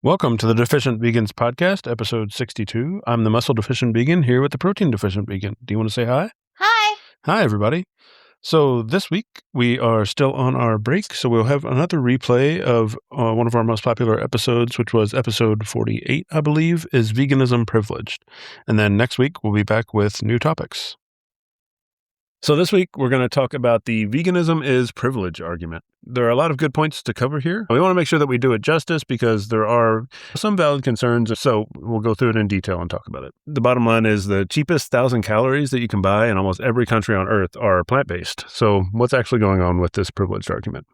Welcome to the Deficient Vegans podcast, episode 62. I'm the muscle deficient vegan here with the protein deficient vegan. Do you want to say hi? Hi. Hi, everybody. So this week we are still on our break, so we'll have another replay of one of our most popular episodes, which was episode 48, I believe, is Veganism Privileged? And then next week we'll be back with new topics. So this week, we're going to talk about the veganism is privilege argument. There are a lot of good points to cover here. We want to make sure that we do it justice because there are some valid concerns, so we'll go through it in detail and talk about it. The bottom line is the cheapest 1,000 calories that you can buy in almost every country on Earth are plant-based. So what's actually going on with this privileged argument?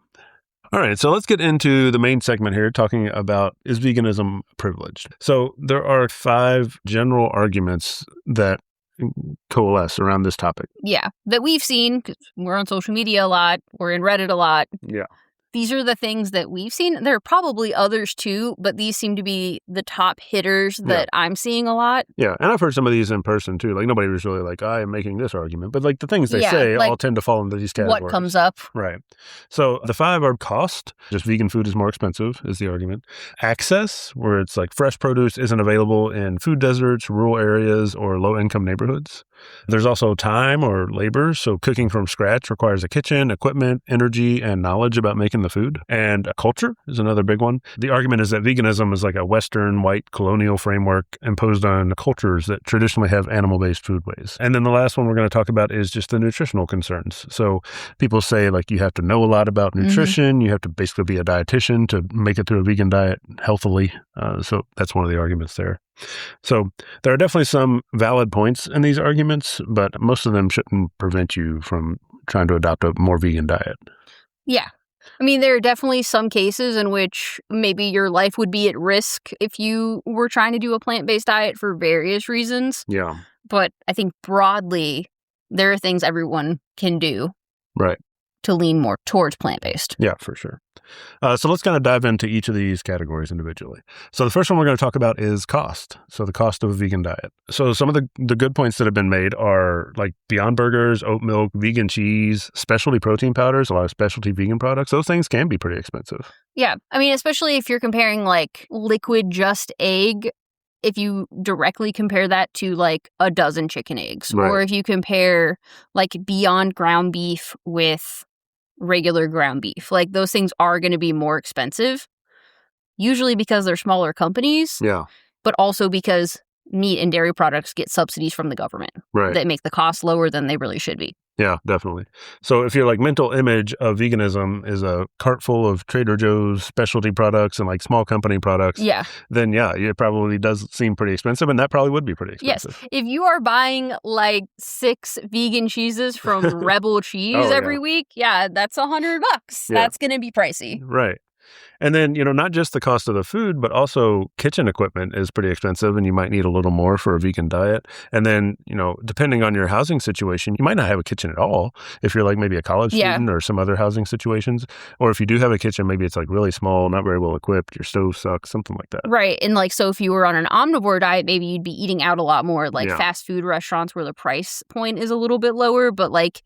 All right, so let's get into the main segment here, talking about is veganism privileged? So there are 5 general arguments that coalesce around this topic. Yeah, that we've seen, because we're on social media a lot, we're in Reddit a lot. Yeah. These are the things that we've seen. There are probably others too, but these seem to be the top hitters that I'm seeing a lot. Yeah, and I've heard some of these in person too. Like nobody was really like, I am making this argument. But like the things they say like all tend to fall into these categories. What comes up. Right. So the 5 are cost. Just vegan food is more expensive is the argument. Access, where it's like fresh produce isn't available in food deserts, rural areas, or low-income neighborhoods. There's also time or labor. So cooking from scratch requires a kitchen, equipment, energy, and knowledge about making the food. And culture is another big one. The argument is that veganism is like a Western white colonial framework imposed on cultures that traditionally have animal-based foodways. And then the last one we're going to talk about is just the nutritional concerns. So people say like you have to know a lot about nutrition. You have to basically be a dietitian to make it through a vegan diet healthily. So that's one of the arguments there. So there are definitely some valid points in these arguments, but most of them shouldn't prevent you from trying to adopt a more vegan diet. Yeah. I mean, there are definitely some cases in which maybe your life would be at risk if you were trying to do a plant-based diet for various reasons. Yeah. But I think broadly, there are things everyone can do. Right. To lean more towards plant-based. Yeah, for sure. So let's kind of dive into each of these categories individually. So the first one we're going to talk about is cost. So the cost of a vegan diet. So some of the good points that have been made are like Beyond Burgers, oat milk, vegan cheese, specialty protein powders, a lot of specialty vegan products. Those things can be pretty expensive. Yeah. I mean, especially if you're comparing like liquid just egg, if you directly compare that to like a dozen chicken eggs, right. Or if you compare like Beyond ground beef with regular ground beef, like those things are going to be more expensive, usually because they're smaller companies, but also because meat and dairy products get subsidies from the government that make the cost lower than they really should be. Yeah, definitely. So if your like mental image of veganism is a cart full of Trader Joe's specialty products and like small company products, then it probably does seem pretty expensive, and that probably would be pretty expensive. Yes. If you are buying like 6 vegan cheeses from Rebel Cheese every week, that's $100. That's going to be pricey. Right. And then, not just the cost of the food, but also kitchen equipment is pretty expensive, and you might need a little more for a vegan diet. And then, depending on your housing situation, you might not have a kitchen at all if you're like maybe a college student or some other housing situations. Or if you do have a kitchen, maybe it's like really small, not very well equipped, your stove sucks, something like that. Right. And like, so if you were on an omnivore diet, maybe you'd be eating out a lot more, like fast food restaurants where the price point is a little bit lower, but like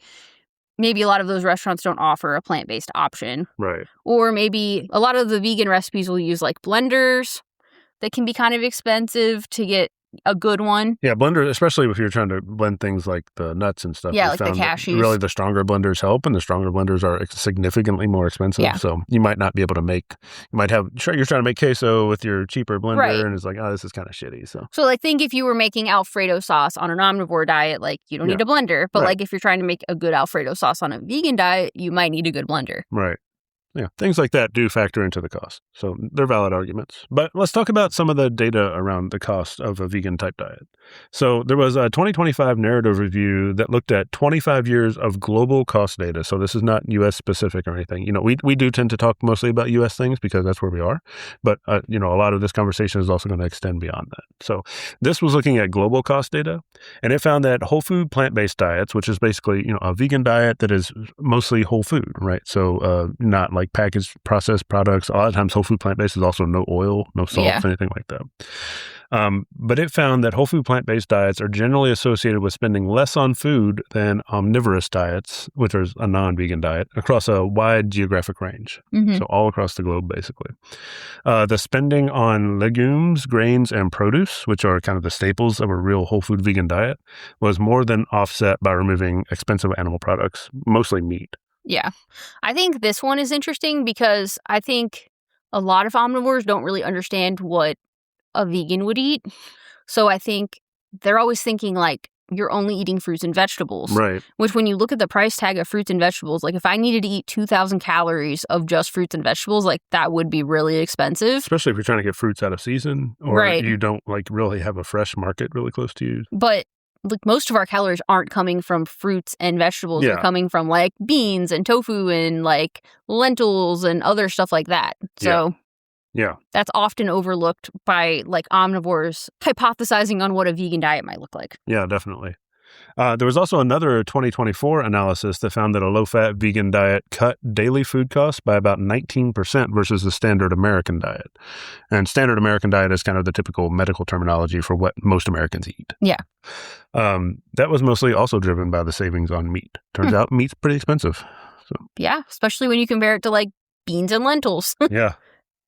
maybe a lot of those restaurants don't offer a plant-based option. Right. Or maybe a lot of the vegan recipes will use like blenders that can be kind of expensive to get a good one. Yeah, blenders, especially if you're trying to blend things like the nuts and stuff. Yeah, like the cashews. Really, the stronger blenders help, and the stronger blenders are significantly more expensive. Yeah. So you might not be able to you're trying to make queso with your cheaper blender, and it's like, oh, this is kind of shitty. So like, think if you were making Alfredo sauce on an omnivore diet, like, you don't need a blender. But like, if you're trying to make a good Alfredo sauce on a vegan diet, you might need a good blender. Right. Yeah, things like that do factor into the cost. So they're valid arguments. But let's talk about some of the data around the cost of a vegan type diet. So there was a 2025 narrative review that looked at 25 years of global cost data. So this is not U.S. specific or anything. We do tend to talk mostly about U.S. things because that's where we are. But, a lot of this conversation is also going to extend beyond that. So this was looking at global cost data, and it found that whole food plant-based diets, which is basically, a vegan diet that is mostly whole food, right? So not like packaged processed products. A lot of times whole food plant-based is also no oil, no salt, anything like that. But it found that whole food plant-based diets are generally associated with spending less on food than omnivorous diets, which is a non-vegan diet, across a wide geographic range. So all across the globe, basically. The spending on legumes, grains, and produce, which are kind of the staples of a real whole food vegan diet, was more than offset by removing expensive animal products, mostly meat. Yeah. I think this one is interesting because I think a lot of omnivores don't really understand what a vegan would eat. So I think they're always thinking like you're only eating fruits and vegetables. Right. Which when you look at the price tag of fruits and vegetables, like if I needed to eat 2,000 calories of just fruits and vegetables, like that would be really expensive. Especially if you're trying to get fruits out of season or you don't like really have a fresh market really close to you. But like most of our calories aren't coming from fruits and vegetables. They're coming from like beans and tofu and like lentils and other stuff like that. So that's often overlooked by like omnivores hypothesizing on what a vegan diet might look like. Yeah, definitely. There was also another 2024 analysis that found that a low-fat vegan diet cut daily food costs by about 19% versus the standard American diet. And standard American diet is kind of the typical medical terminology for what most Americans eat. Yeah. That was mostly also driven by the savings on meat. Turns out meat's pretty expensive. So. Yeah, especially when you compare it to like beans and lentils. Yeah.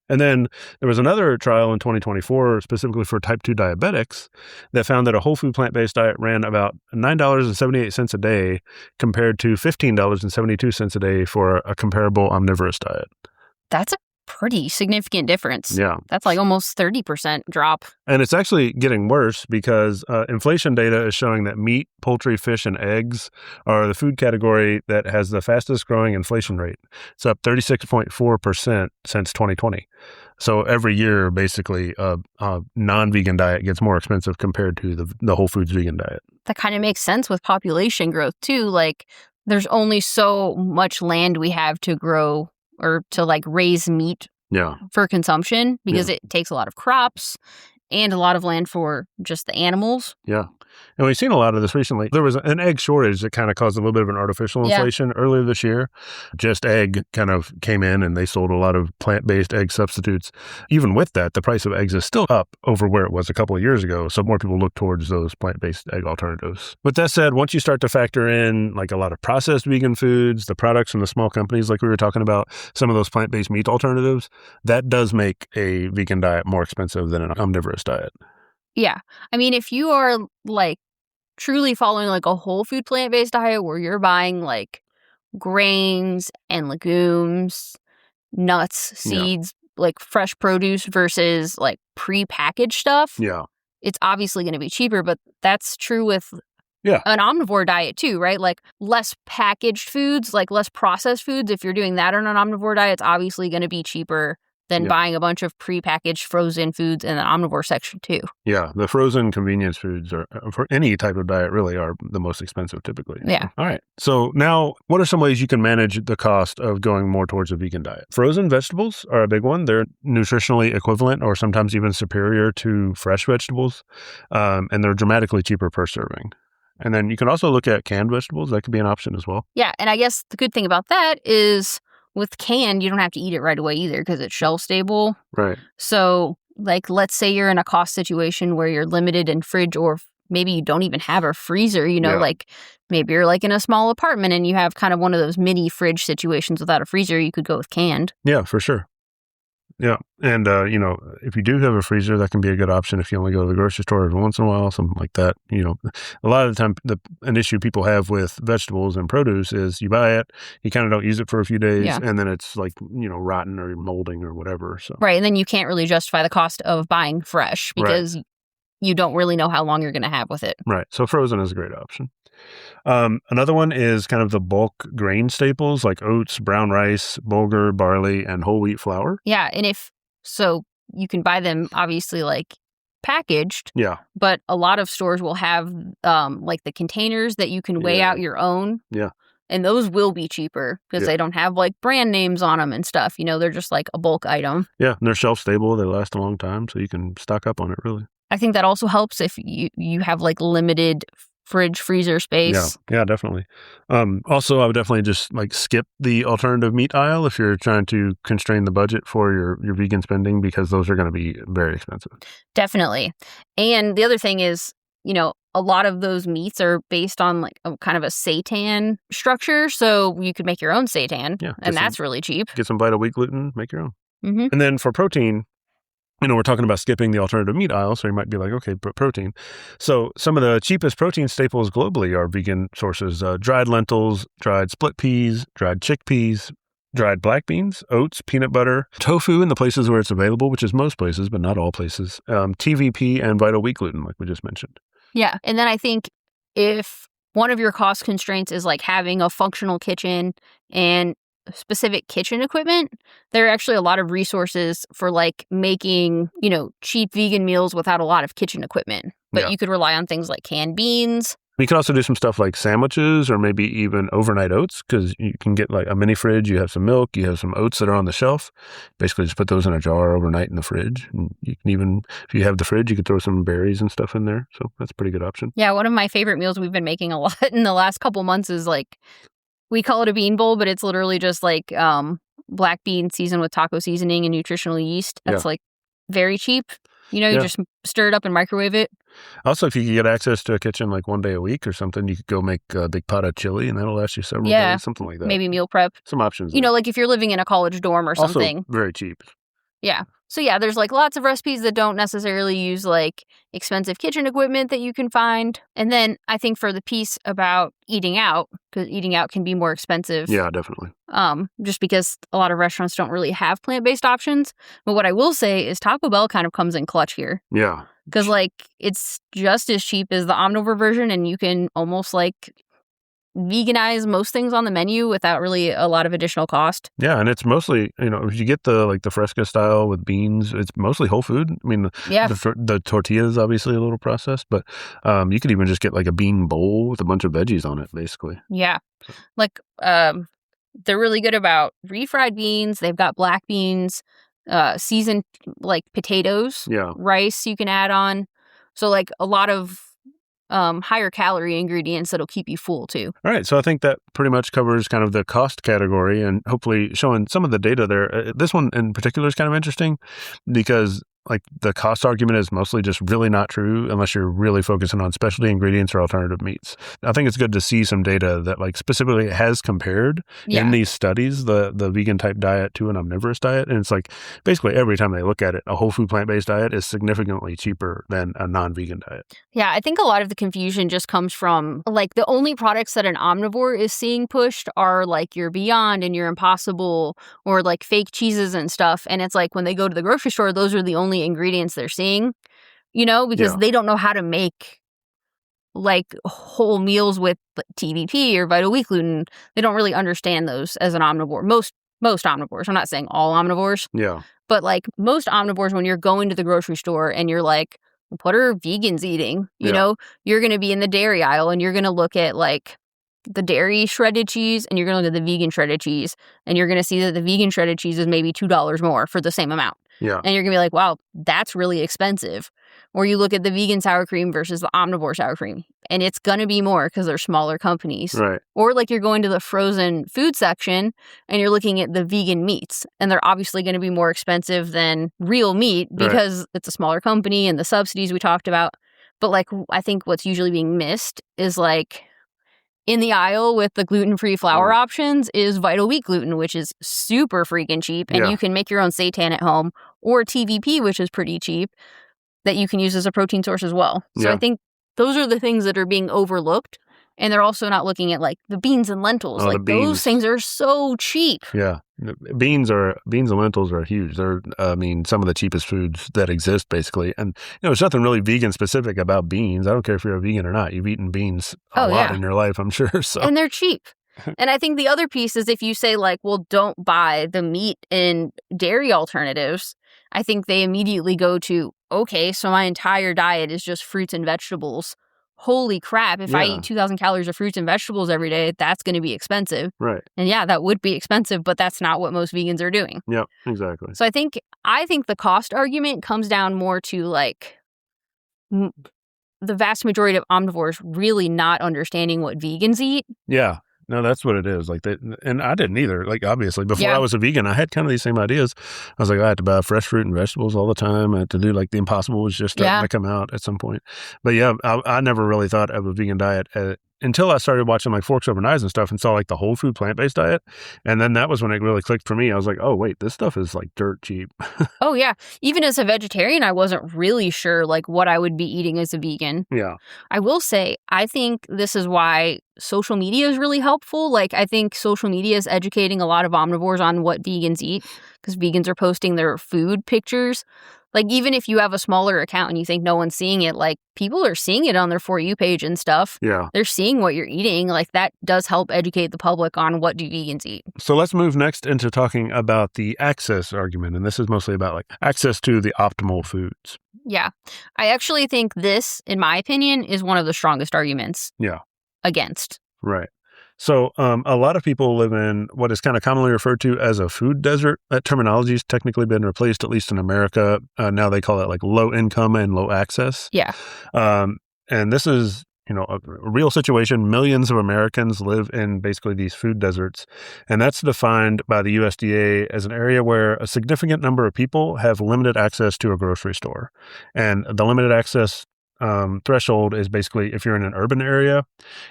And then there was another trial in 2024 specifically for type 2 diabetics that found that a whole food plant-based diet ran about $9.78 a day compared to $15.72 a day for a comparable omnivorous diet. That's a pretty significant difference. Yeah. That's like almost 30% drop. And it's actually getting worse because inflation data is showing that meat, poultry, fish, and eggs are the food category that has the fastest growing inflation rate. It's up 36.4% since 2020. So every year, basically, a non-vegan diet gets more expensive compared to the whole foods vegan diet. That kind of makes sense with population growth, too. Like, there's only so much land we have to grow or to like raise meat for consumption because it takes a lot of crops and a lot of land for just the animals. Yeah. And we've seen a lot of this recently. There was an egg shortage that kind of caused a little bit of an artificial inflation earlier this year. Just Egg kind of came in and they sold a lot of plant-based egg substitutes. Even with that, the price of eggs is still up over where it was a couple of years ago. So more people look towards those plant-based egg alternatives. With that said, once you start to factor in like a lot of processed vegan foods, the products from the small companies like we were talking about, some of those plant-based meat alternatives, that does make a vegan diet more expensive than an omnivorous diet. Yeah. I mean, if you are like truly following like a whole food plant-based diet where you're buying like grains and legumes, nuts, seeds, like fresh produce versus like prepackaged stuff. Yeah. It's obviously going to be cheaper, but that's true with an omnivore diet too, right? Like less packaged foods, like less processed foods. If you're doing that on an omnivore diet, it's obviously going to be cheaper than buying a bunch of prepackaged frozen foods in the omnivore section too. Yeah, the frozen convenience foods are for any type of diet really are the most expensive typically. Yeah. All right. So now what are some ways you can manage the cost of going more towards a vegan diet? Frozen vegetables are a big one. They're nutritionally equivalent or sometimes even superior to fresh vegetables. And they're dramatically cheaper per serving. And then you can also look at canned vegetables. That could be an option as well. Yeah. And I guess the good thing about that is with canned, you don't have to eat it right away either because it's shelf stable. Right. So, like, let's say you're in a cost situation where you're limited in fridge or maybe you don't even have a freezer, like maybe you're like in a small apartment and you have kind of one of those mini fridge situations without a freezer, you could go with canned. Yeah, for sure. Yeah. And, if you do have a freezer, that can be a good option if you only go to the grocery store every once in a while, something like that. A lot of the time, an issue people have with vegetables and produce is you buy it, you kind of don't use it for a few days, and then it's like, rotten or molding or whatever. So right. And then you can't really justify the cost of buying fresh because you don't really know how long you're going to have with it. Right. So frozen is a great option. Another one is kind of the bulk grain staples like oats, brown rice, bulgur, barley, and whole wheat flour. Yeah. And so you can buy them obviously like packaged. Yeah. But a lot of stores will have like the containers that you can weigh out your own. Yeah. And those will be cheaper because they don't have like brand names on them and stuff. They're just like a bulk item. Yeah. And they're shelf stable. They last a long time. So you can stock up on it really. I think that also helps if you have like limited fridge, freezer space. Yeah, definitely. Also, I would definitely just like skip the alternative meat aisle if you're trying to constrain the budget for your vegan spending, because those are going to be very expensive. Definitely. And the other thing is, a lot of those meats are based on like a kind of a seitan structure. So you could make your own seitan, and that's really cheap. Get some Vital Wheat gluten, make your own. Mm-hmm. And then for protein, we're talking about skipping the alternative meat aisle, so you might be like, okay, protein. So some of the cheapest protein staples globally are vegan sources: dried lentils, dried split peas, dried chickpeas, dried black beans, oats, peanut butter, tofu in the places where it's available, which is most places, but not all places, TVP, and Vital Wheat gluten, like we just mentioned. Yeah. And then I think if one of your cost constraints is like having a functional kitchen and specific kitchen equipment, there are actually a lot of resources for like making, cheap vegan meals without a lot of kitchen equipment. But you could rely on things like canned beans. You can also do some stuff like sandwiches or maybe even overnight oats, because you can get like a mini fridge. You have some milk, you have some oats that are on the shelf. Basically, just put those in a jar overnight in the fridge. And you can even, if you have the fridge, you could throw some berries and stuff in there. So that's a pretty good option. Yeah, one of my favorite meals we've been making a lot in the last couple months is like, we call it a bean bowl, but it's literally just like black bean seasoned with taco seasoning and nutritional yeast. That's like very cheap. You just stir it up and microwave it. Also, if you could get access to a kitchen like one day a week or something, you could go make a big pot of chili, and that'll last you several days, something like that. Maybe meal prep. Some options. Like if you're living in a college dorm or something. Also very cheap. Yeah. So there's like lots of recipes that don't necessarily use like expensive kitchen equipment that you can find. And then I think for the piece about eating out, because eating out can be more expensive. Yeah, definitely. Just because a lot of restaurants don't really have plant-based options. But what I will say is Taco Bell kind of comes in clutch here. Yeah. Because like it's just as cheap as the omnivore version, and you can almost like veganize most things on the menu without really a lot of additional cost. Yeah, and it's mostly, if you get the Fresca style with beans, it's mostly whole food. I mean, the tortilla is obviously a little processed, but you could even just get like a bean bowl with a bunch of veggies on it, basically. Yeah. Like they're really good about refried beans. They've got black beans, seasoned like potatoes, rice you can add on. So like a lot of higher calorie ingredients that'll keep you full too. All right. So I think that pretty much covers kind of the cost category and hopefully showing some of the data there. This one in particular is kind of interesting because like the cost argument is mostly just really not true unless you're really focusing on specialty ingredients or alternative meats. I think it's good to see some data that like specifically has compared in these studies, the vegan type diet to an omnivorous diet. And it's like basically every time they look at it, a whole food plant-based diet is significantly cheaper than a non-vegan diet. Yeah, I think a lot of the confusion just comes from like the only products that an omnivore is seeing pushed are like your Beyond and your Impossible or like fake cheeses and stuff. And it's like when they go to the grocery store, those are the only ingredients they're seeing, because they don't know how to make like whole meals with TVP or Vital Wheat gluten. They don't really understand those as an omnivore. Most omnivores. I'm not saying all omnivores. Yeah. But like most omnivores, when you're going to the grocery store and you're like, what are vegans eating? You know, you're going to be in the dairy aisle and you're going to look at like the dairy shredded cheese and you're going to look at the vegan shredded cheese and you're going to see that the vegan shredded cheese is maybe $2 more for the same amount. Yeah. And you're going to be like, wow, that's really expensive. Or you look at the vegan sour cream versus the omnivore sour cream, and it's going to be more because they're smaller companies. Right. Or like you're going to the frozen food section and you're looking at the vegan meats, and they're obviously going to be more expensive than real meat because it's a smaller company and the subsidies we talked about. But like, I think what's usually being missed is like, in the aisle with the gluten-free flour options is Vital Wheat gluten, which is super freaking cheap. And you can make your own seitan at home, or TVP, which is pretty cheap, that you can use as a protein source as well. So I think those are the things that are being overlooked. And they're also not looking at like the beans and lentils. Like those things are so cheap. Yeah. Beans and lentils are huge. They're, some of the cheapest foods that exist, basically. And, there's nothing really vegan specific about beans. I don't care if you're a vegan or not. You've eaten beans a lot in your life, I'm sure. So. And they're cheap. And I think the other piece is if you say like, well, don't buy the meat and dairy alternatives, I think they immediately go to, okay, so my entire diet is just fruits and vegetables. Holy crap, if I eat 2,000 calories of fruits and vegetables every day, that's going to be expensive. Right. And that would be expensive, but that's not what most vegans are doing. Yep, exactly. So I think the cost argument comes down more to like the vast majority of omnivores really not understanding what vegans eat. Yeah. No, that's what it is. Like and I didn't either. Like, obviously, before I was a vegan, I had kind of these same ideas. I was like, I had to buy fresh fruit and vegetables all the time. I had to do like the impossible was just starting to come out at some point. But yeah, I never really thought of a vegan diet until I started watching like Forks Over Knives and stuff and saw like the whole food plant-based diet. And then that was when it really clicked for me. I was like, oh, wait, this stuff is like dirt cheap. Oh, yeah. Even as a vegetarian, I wasn't really sure like what I would be eating as a vegan. Yeah. I will say, I think this is why social media is really helpful. Like, I think social media is educating a lot of omnivores on what vegans eat because vegans are posting their food pictures. Like, even if you have a smaller account and you think no one's seeing it, like, people are seeing it on their For You page and stuff. Yeah. They're seeing what you're eating. Like, that does help educate the public on what do vegans eat. So let's move next into talking about the access argument. And this is mostly about, like, access to the optimal foods. Yeah. I actually think this, in my opinion, is one of the strongest arguments against. Right. So a lot of people live in what is kind of commonly referred to as a food desert. That terminology has technically been replaced, at least in America. Now they call it like low income and low access. Yeah. And this is, a real situation. Millions of Americans live in basically these food deserts. And that's defined by the USDA as an area where a significant number of people have limited access to a grocery store. And the limited access threshold is basically if you're in an urban area,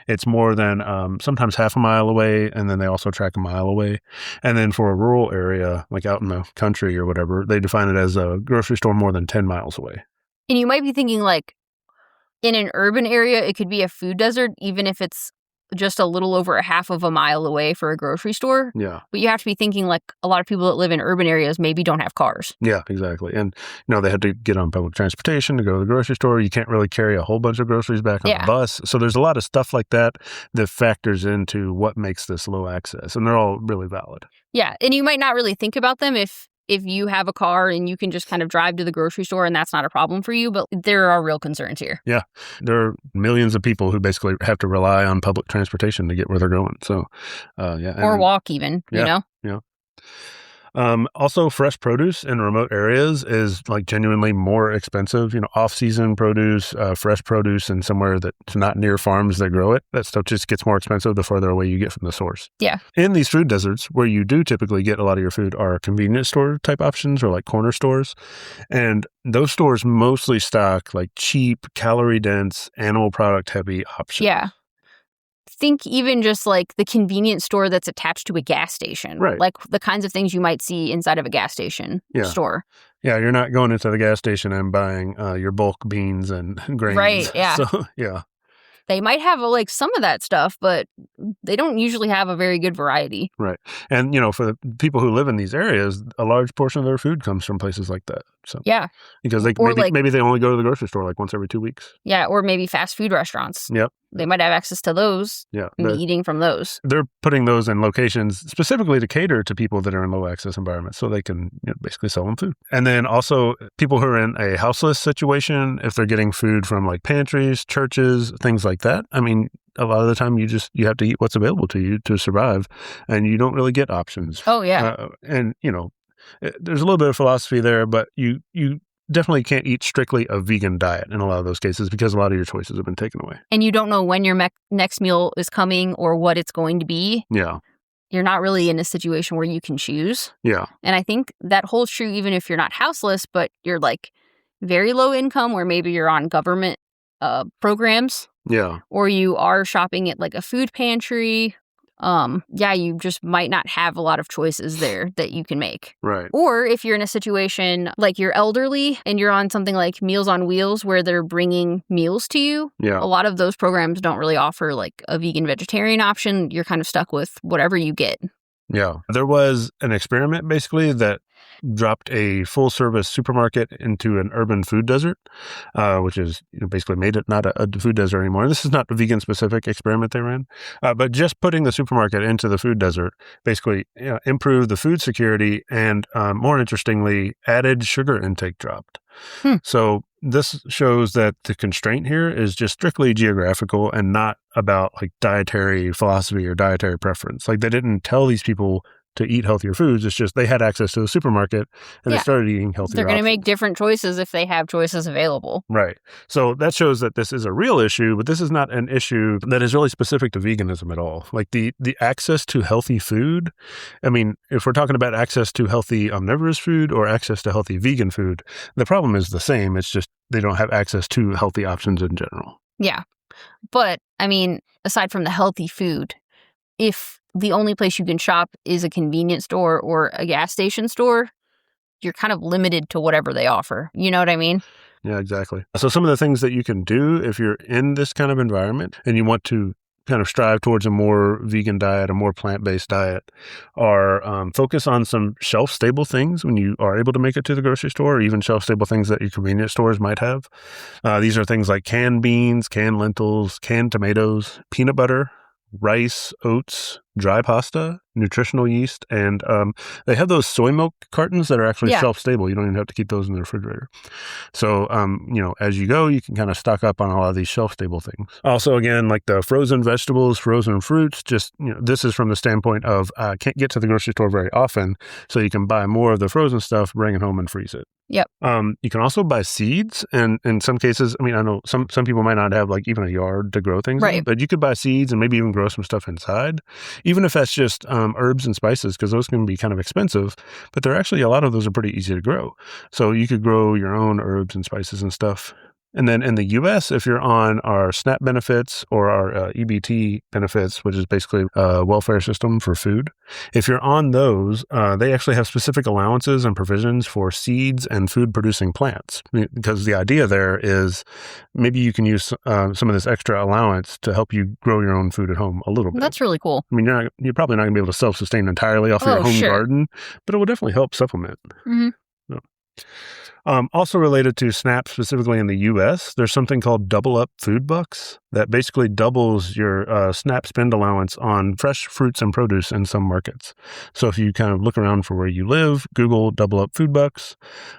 it's more than sometimes half a mile away, and then they also track a mile away. And then for a rural area, like out in the country or whatever, they define it as a grocery store more than 10 miles away. And you might be thinking like, in an urban area, it could be a food desert, even if it's just a little over a half of a mile away for a grocery store. Yeah. But you have to be thinking like a lot of people that live in urban areas maybe don't have cars. Yeah, exactly. And, they had to get on public transportation to go to the grocery store. You can't really carry a whole bunch of groceries back on the bus. So there's a lot of stuff like that factors into what makes this low access. And they're all really valid. Yeah. And you might not really think about them if you have a car and you can just kind of drive to the grocery store and that's not a problem for you, but there are real concerns here. Yeah. There are millions of people who basically have to rely on public transportation to get where they're going. So, yeah. Or walk even, you know? Yeah. Also, fresh produce in remote areas is like genuinely more expensive. Off-season produce, fresh produce in somewhere that's not near farms that grow it, that stuff just gets more expensive the further away you get from the source. Yeah. In these food deserts, where you do typically get a lot of your food are convenience store type options or like corner stores. And those stores mostly stock like cheap, calorie-dense, animal product heavy options. Yeah. Think even just like the convenience store that's attached to a gas station. Right. Like the kinds of things you might see inside of a gas station store. Yeah, you're not going into the gas station and buying your bulk beans and grains. Right, yeah. So, yeah. They might have like some of that stuff, but they don't usually have a very good variety. Right. And, for the people who live in these areas, a large portion of their food comes from places like that. So yeah. Because maybe they only go to the grocery store like once every 2 weeks. Yeah, or maybe fast food restaurants. Yep. They might have access to those and be eating from those. They're putting those in locations specifically to cater to people that are in low access environments so they can basically sell them food. And then also people who are in a houseless situation, if they're getting food from like pantries, churches, things like that. I mean, a lot of the time you have to eat what's available to you to survive, and you don't really get options. Oh, yeah. And, there's a little bit of philosophy there, but you definitely can't eat strictly a vegan diet in a lot of those cases because a lot of your choices have been taken away. And you don't know when your next meal is coming or what it's going to be. Yeah. You're not really in a situation where you can choose. Yeah. And I think that holds true even if you're not houseless, but you're like very low income, or maybe you're on government programs. Yeah. Or you are shopping at like a food pantry. You just might not have a lot of choices there that you can make. Right. Or if you're in a situation like you're elderly and you're on something like Meals on Wheels where they're bringing meals to you. Yeah. A lot of those programs don't really offer like a vegan vegetarian option. You're kind of stuck with whatever you get. Yeah. There was an experiment basically that dropped a full service supermarket into an urban food desert, which is basically made it not a food desert anymore. And this is not a vegan specific experiment they ran, but just putting the supermarket into the food desert basically improved the food security and more interestingly, added sugar intake dropped. So this shows that the constraint here is just strictly geographical and not about like dietary philosophy or dietary preference. Like they didn't tell these people to eat healthier foods. It's just they had access to the supermarket and they started eating healthier They're going to options. make different choices if they have choices available. Right. So that shows that this is a real issue, but this is not an issue that is really specific to veganism at all. Like the access to healthy food, I mean, if we're talking about access to healthy omnivorous food or access to healthy vegan food, the problem is the same. It's just they don't have access to healthy options in general. Yeah. But, I mean, aside from the healthy food, if the only place you can shop is a convenience store or a gas station store, you're kind of limited to whatever they offer. You know what I mean? Yeah, exactly. So some of the things that you can do if you're in this kind of environment and you want to kind of strive towards a more vegan diet, a more plant-based diet, are focus on some shelf-stable things when you are able to make it to the grocery store, or even shelf-stable things that your convenience stores might have. These are things like canned beans, canned lentils, canned tomatoes, peanut butter, rice, oats, dry pasta, nutritional yeast, and they have those soy milk cartons that are actually shelf-stable. You don't even have to keep those in the refrigerator. So, as you go, you can kind of stock up on a lot of these shelf-stable things. Also, again, like the frozen vegetables, frozen fruits, just, this is from the standpoint of can't get to the grocery store very often, so you can buy more of the frozen stuff, bring it home, and freeze it. Yep. You can also buy seeds, and in some cases, I mean, I know some people might not have like even a yard to grow things in, but you could buy seeds and maybe even grow some stuff inside, even if that's just herbs and spices, because those can be kind of expensive, but they're actually, a lot of those are pretty easy to grow. So you could grow your own herbs and spices and stuff. And then in the U.S., if you're on our SNAP benefits or our EBT benefits, which is basically a welfare system for food, if you're on those, they actually have specific allowances and provisions for seeds and food-producing plants. Because the idea there is maybe you can use some of this extra allowance to help you grow your own food at home a little bit. That's really cool. I mean, you're probably not going to be able to self-sustain entirely off your home garden, but it will definitely help supplement. Mm-hmm. So. Also related to SNAP specifically in the U.S., there's something called Double Up Food Bucks that basically doubles your SNAP spend allowance on fresh fruits and produce in some markets. So if you kind of look around for where you live, Google Double Up Food Bucks,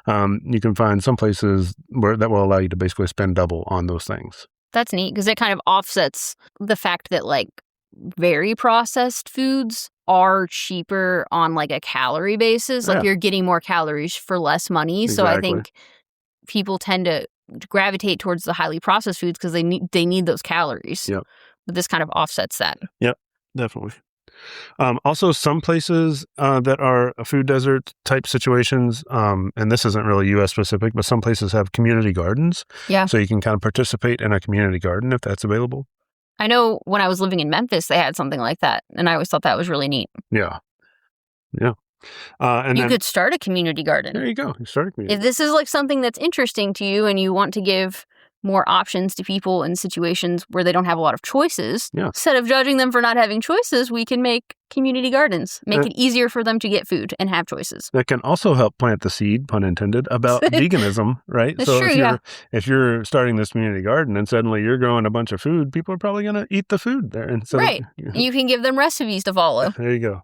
you can find some places where that will allow you to basically spend double on those things. That's neat because it kind of offsets the fact that like very processed foods are cheaper on like a calorie basis. Like you're getting more calories for less money. Exactly. So I think people tend to gravitate towards the highly processed foods because they need those calories. Yep. But this kind of offsets that. Yep, definitely. Also, some places that are food desert type situations, and this isn't really U.S. specific, but some places have community gardens. Yeah. So you can kind of participate in a community garden if that's available. I know when I was living in Memphis, they had something like that, and I always thought that was really neat. Yeah. Yeah. And you could start a community garden. There you go. You start a community. If this is like something that's interesting to you and you want to give more options to people in situations where they don't have a lot of choices, instead of judging them for not having choices, we can make community gardens, make it easier for them to get food and have choices. That can also help plant the seed, pun intended, about veganism, right? That's so true, if you're starting this community garden and suddenly you're growing a bunch of food, people are probably going to eat the food there. And so, right. You can give them recipes to follow. There you go.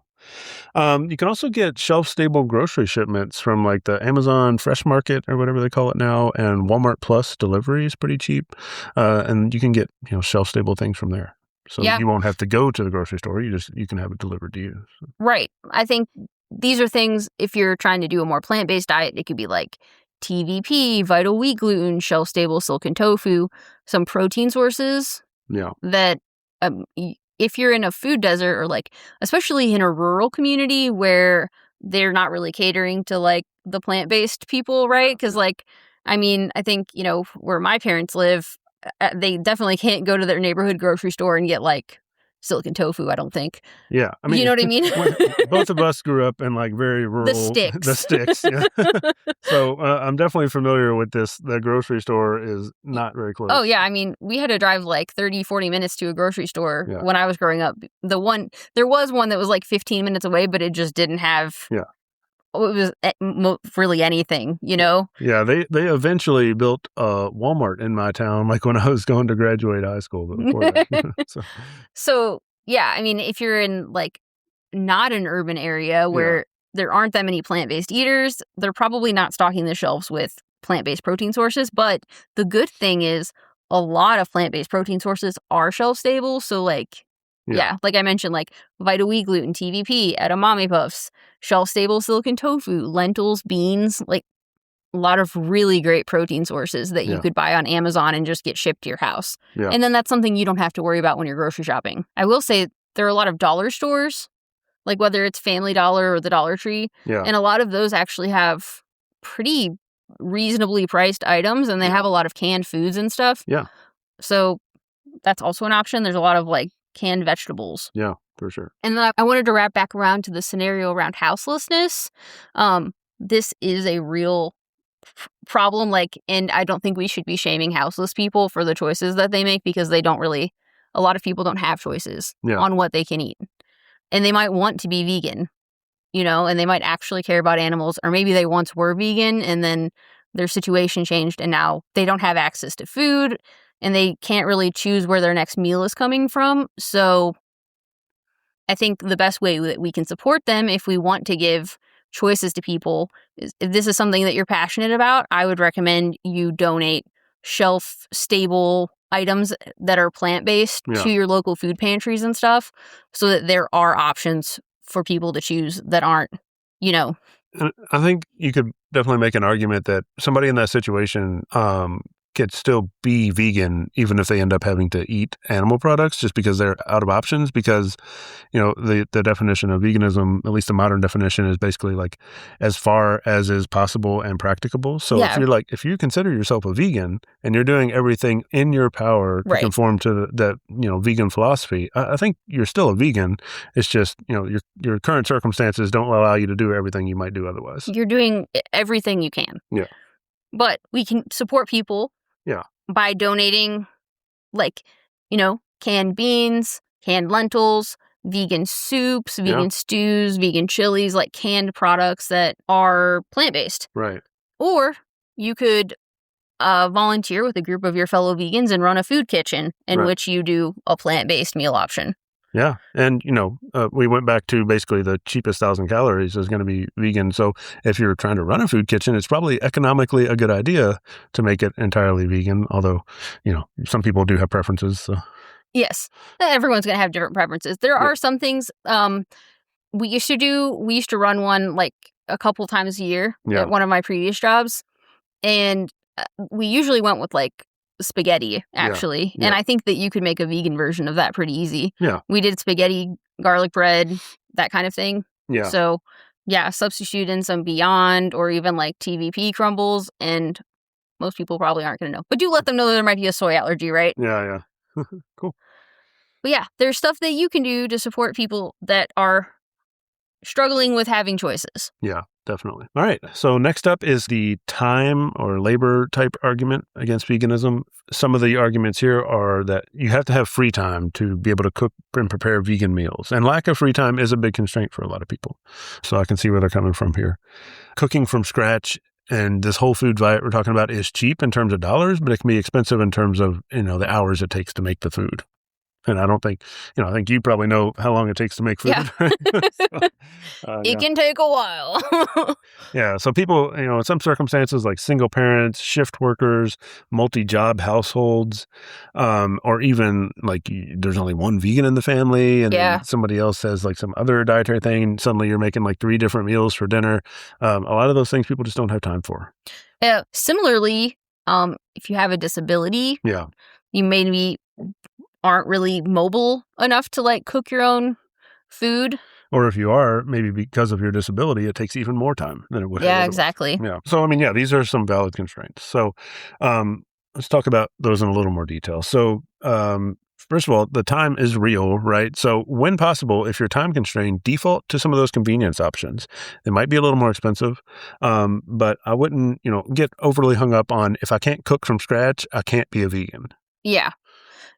You can also get shelf-stable grocery shipments from like the Amazon Fresh Market or whatever they call it now, and Walmart Plus delivery is pretty cheap, and you can get shelf-stable things from there. So you won't have to go to the grocery store. You can have it delivered to you. So. Right. I think these are things, if you're trying to do a more plant-based diet, it could be like TVP, Vital Wheat Gluten, shelf-stable silken tofu, some protein sources. Yeah. That if you're in a food desert or like, especially in a rural community where they're not really catering to like the plant-based people, right? Because like, I mean, I think, where my parents live, they definitely can't go to their neighborhood grocery store and get like silken tofu, I don't think. Yeah. I mean, you know what I mean? Both of us grew up in like very rural. The sticks. The sticks, yeah. So I'm definitely familiar with this. The grocery store is not very close. Oh, yeah. I mean, we had to drive like 30, 40 minutes to a grocery store when I was growing up. There was one that was like 15 minutes away, but it just didn't have... Yeah. It was really anything, Yeah, they eventually built a Walmart in my town, like when I was going to graduate high school. But before that, So, yeah, I mean, if you're in like not an urban area where there aren't that many plant-based eaters, they're probably not stocking the shelves with plant-based protein sources. But the good thing is a lot of plant-based protein sources are shelf-stable. So, like, Yeah. Like I mentioned, like Vita-Wheat gluten, TVP, edamame puffs, shelf-stable silicon tofu, lentils, beans, like a lot of really great protein sources that you could buy on Amazon and just get shipped to your house. Yeah. And then that's something you don't have to worry about when you're grocery shopping. I will say there are a lot of dollar stores, like whether it's Family Dollar or the Dollar Tree. Yeah. And a lot of those actually have pretty reasonably priced items, and they have a lot of canned foods and stuff. Yeah. So that's also an option. There's a lot of like canned vegetables. Yeah, for sure. And then I wanted to wrap back around to the scenario around houselessness. This is a real problem, like, and I don't think we should be shaming houseless people for the choices that they make, because they don't really, a lot of people don't have choices on what they can eat. And they might want to be vegan, you know, and they might actually care about animals, or maybe they once were vegan and then their situation changed and now they don't have access to food and they can't really choose where their next meal is coming from. So I think the best way that we can support them, if we want to give choices to people, is if this is something that you're passionate about, I would recommend you donate shelf-stable items that are plant-based to your local food pantries and stuff, so that there are options for people to choose that aren't, you know. I think you could definitely make an argument that somebody in that situation could still be vegan even if they end up having to eat animal products, just because they're out of options. Because, you know, the definition of veganism, at least the modern definition, is basically like as far as is possible and practicable. So if you consider yourself a vegan and you're doing everything in your power to conform to that, you know, vegan philosophy, I think you're still a vegan. It's just, you know, your current circumstances don't allow you to do everything you might do otherwise. You're doing everything you can. Yeah. But we can support people by donating, like, you know, canned beans, canned lentils, vegan soups, vegan stews, vegan chilies, like canned products that are plant-based. Right. Or you could volunteer with a group of your fellow vegans and run a food kitchen in which you do a plant-based meal option. Yeah. And, you know, we went back to basically the cheapest 1,000 calories is going to be vegan. So if you're trying to run a food kitchen, it's probably economically a good idea to make it entirely vegan. Although, you know, some people do have preferences. So. Yes. Everyone's going to have different preferences. There are some things we used to run one like a couple times a year at one of my previous jobs. And we usually went with like spaghetti, actually. And I think that you could make a vegan version of that pretty easy. Yeah. We did spaghetti, garlic bread, that kind of thing. Yeah. So, substitute in some Beyond or even like TVP crumbles, and most people probably aren't going to know. But do let them know that there might be a soy allergy, right? Yeah. Cool. But there's stuff that you can do to support people that are struggling with having choices. Yeah. Definitely. All right. So next up is the time or labor type argument against veganism. Some of the arguments here are that you have to have free time to be able to cook and prepare vegan meals. And lack of free time is a big constraint for a lot of people. So I can see where they're coming from here. Cooking from scratch and this whole food diet we're talking about is cheap in terms of dollars, but it can be expensive in terms of, you know, the hours it takes to make the food. And I don't think, you know, I think you probably know how long it takes to make food. Yeah. It can take a while. So people, you know, in some circumstances like single parents, shift workers, multi-job households, or even like there's only one vegan in the family and then somebody else has like some other dietary thing and suddenly you're making like 3 different meals for dinner. A lot of those things people just don't have time for. Similarly, if you have a disability, you maybe aren't really mobile enough to like cook your own food. Or if you are, maybe because of your disability, it takes even more time than it would have. Yeah, exactly. Yeah. So, I mean, these are some valid constraints. So let's talk about those in a little more detail. So first of all, the time is real, right? So when possible, if you're time constrained, default to some of those convenience options. It might be a little more expensive, but I wouldn't, you know, get overly hung up on if I can't cook from scratch, I can't be a vegan. Yeah.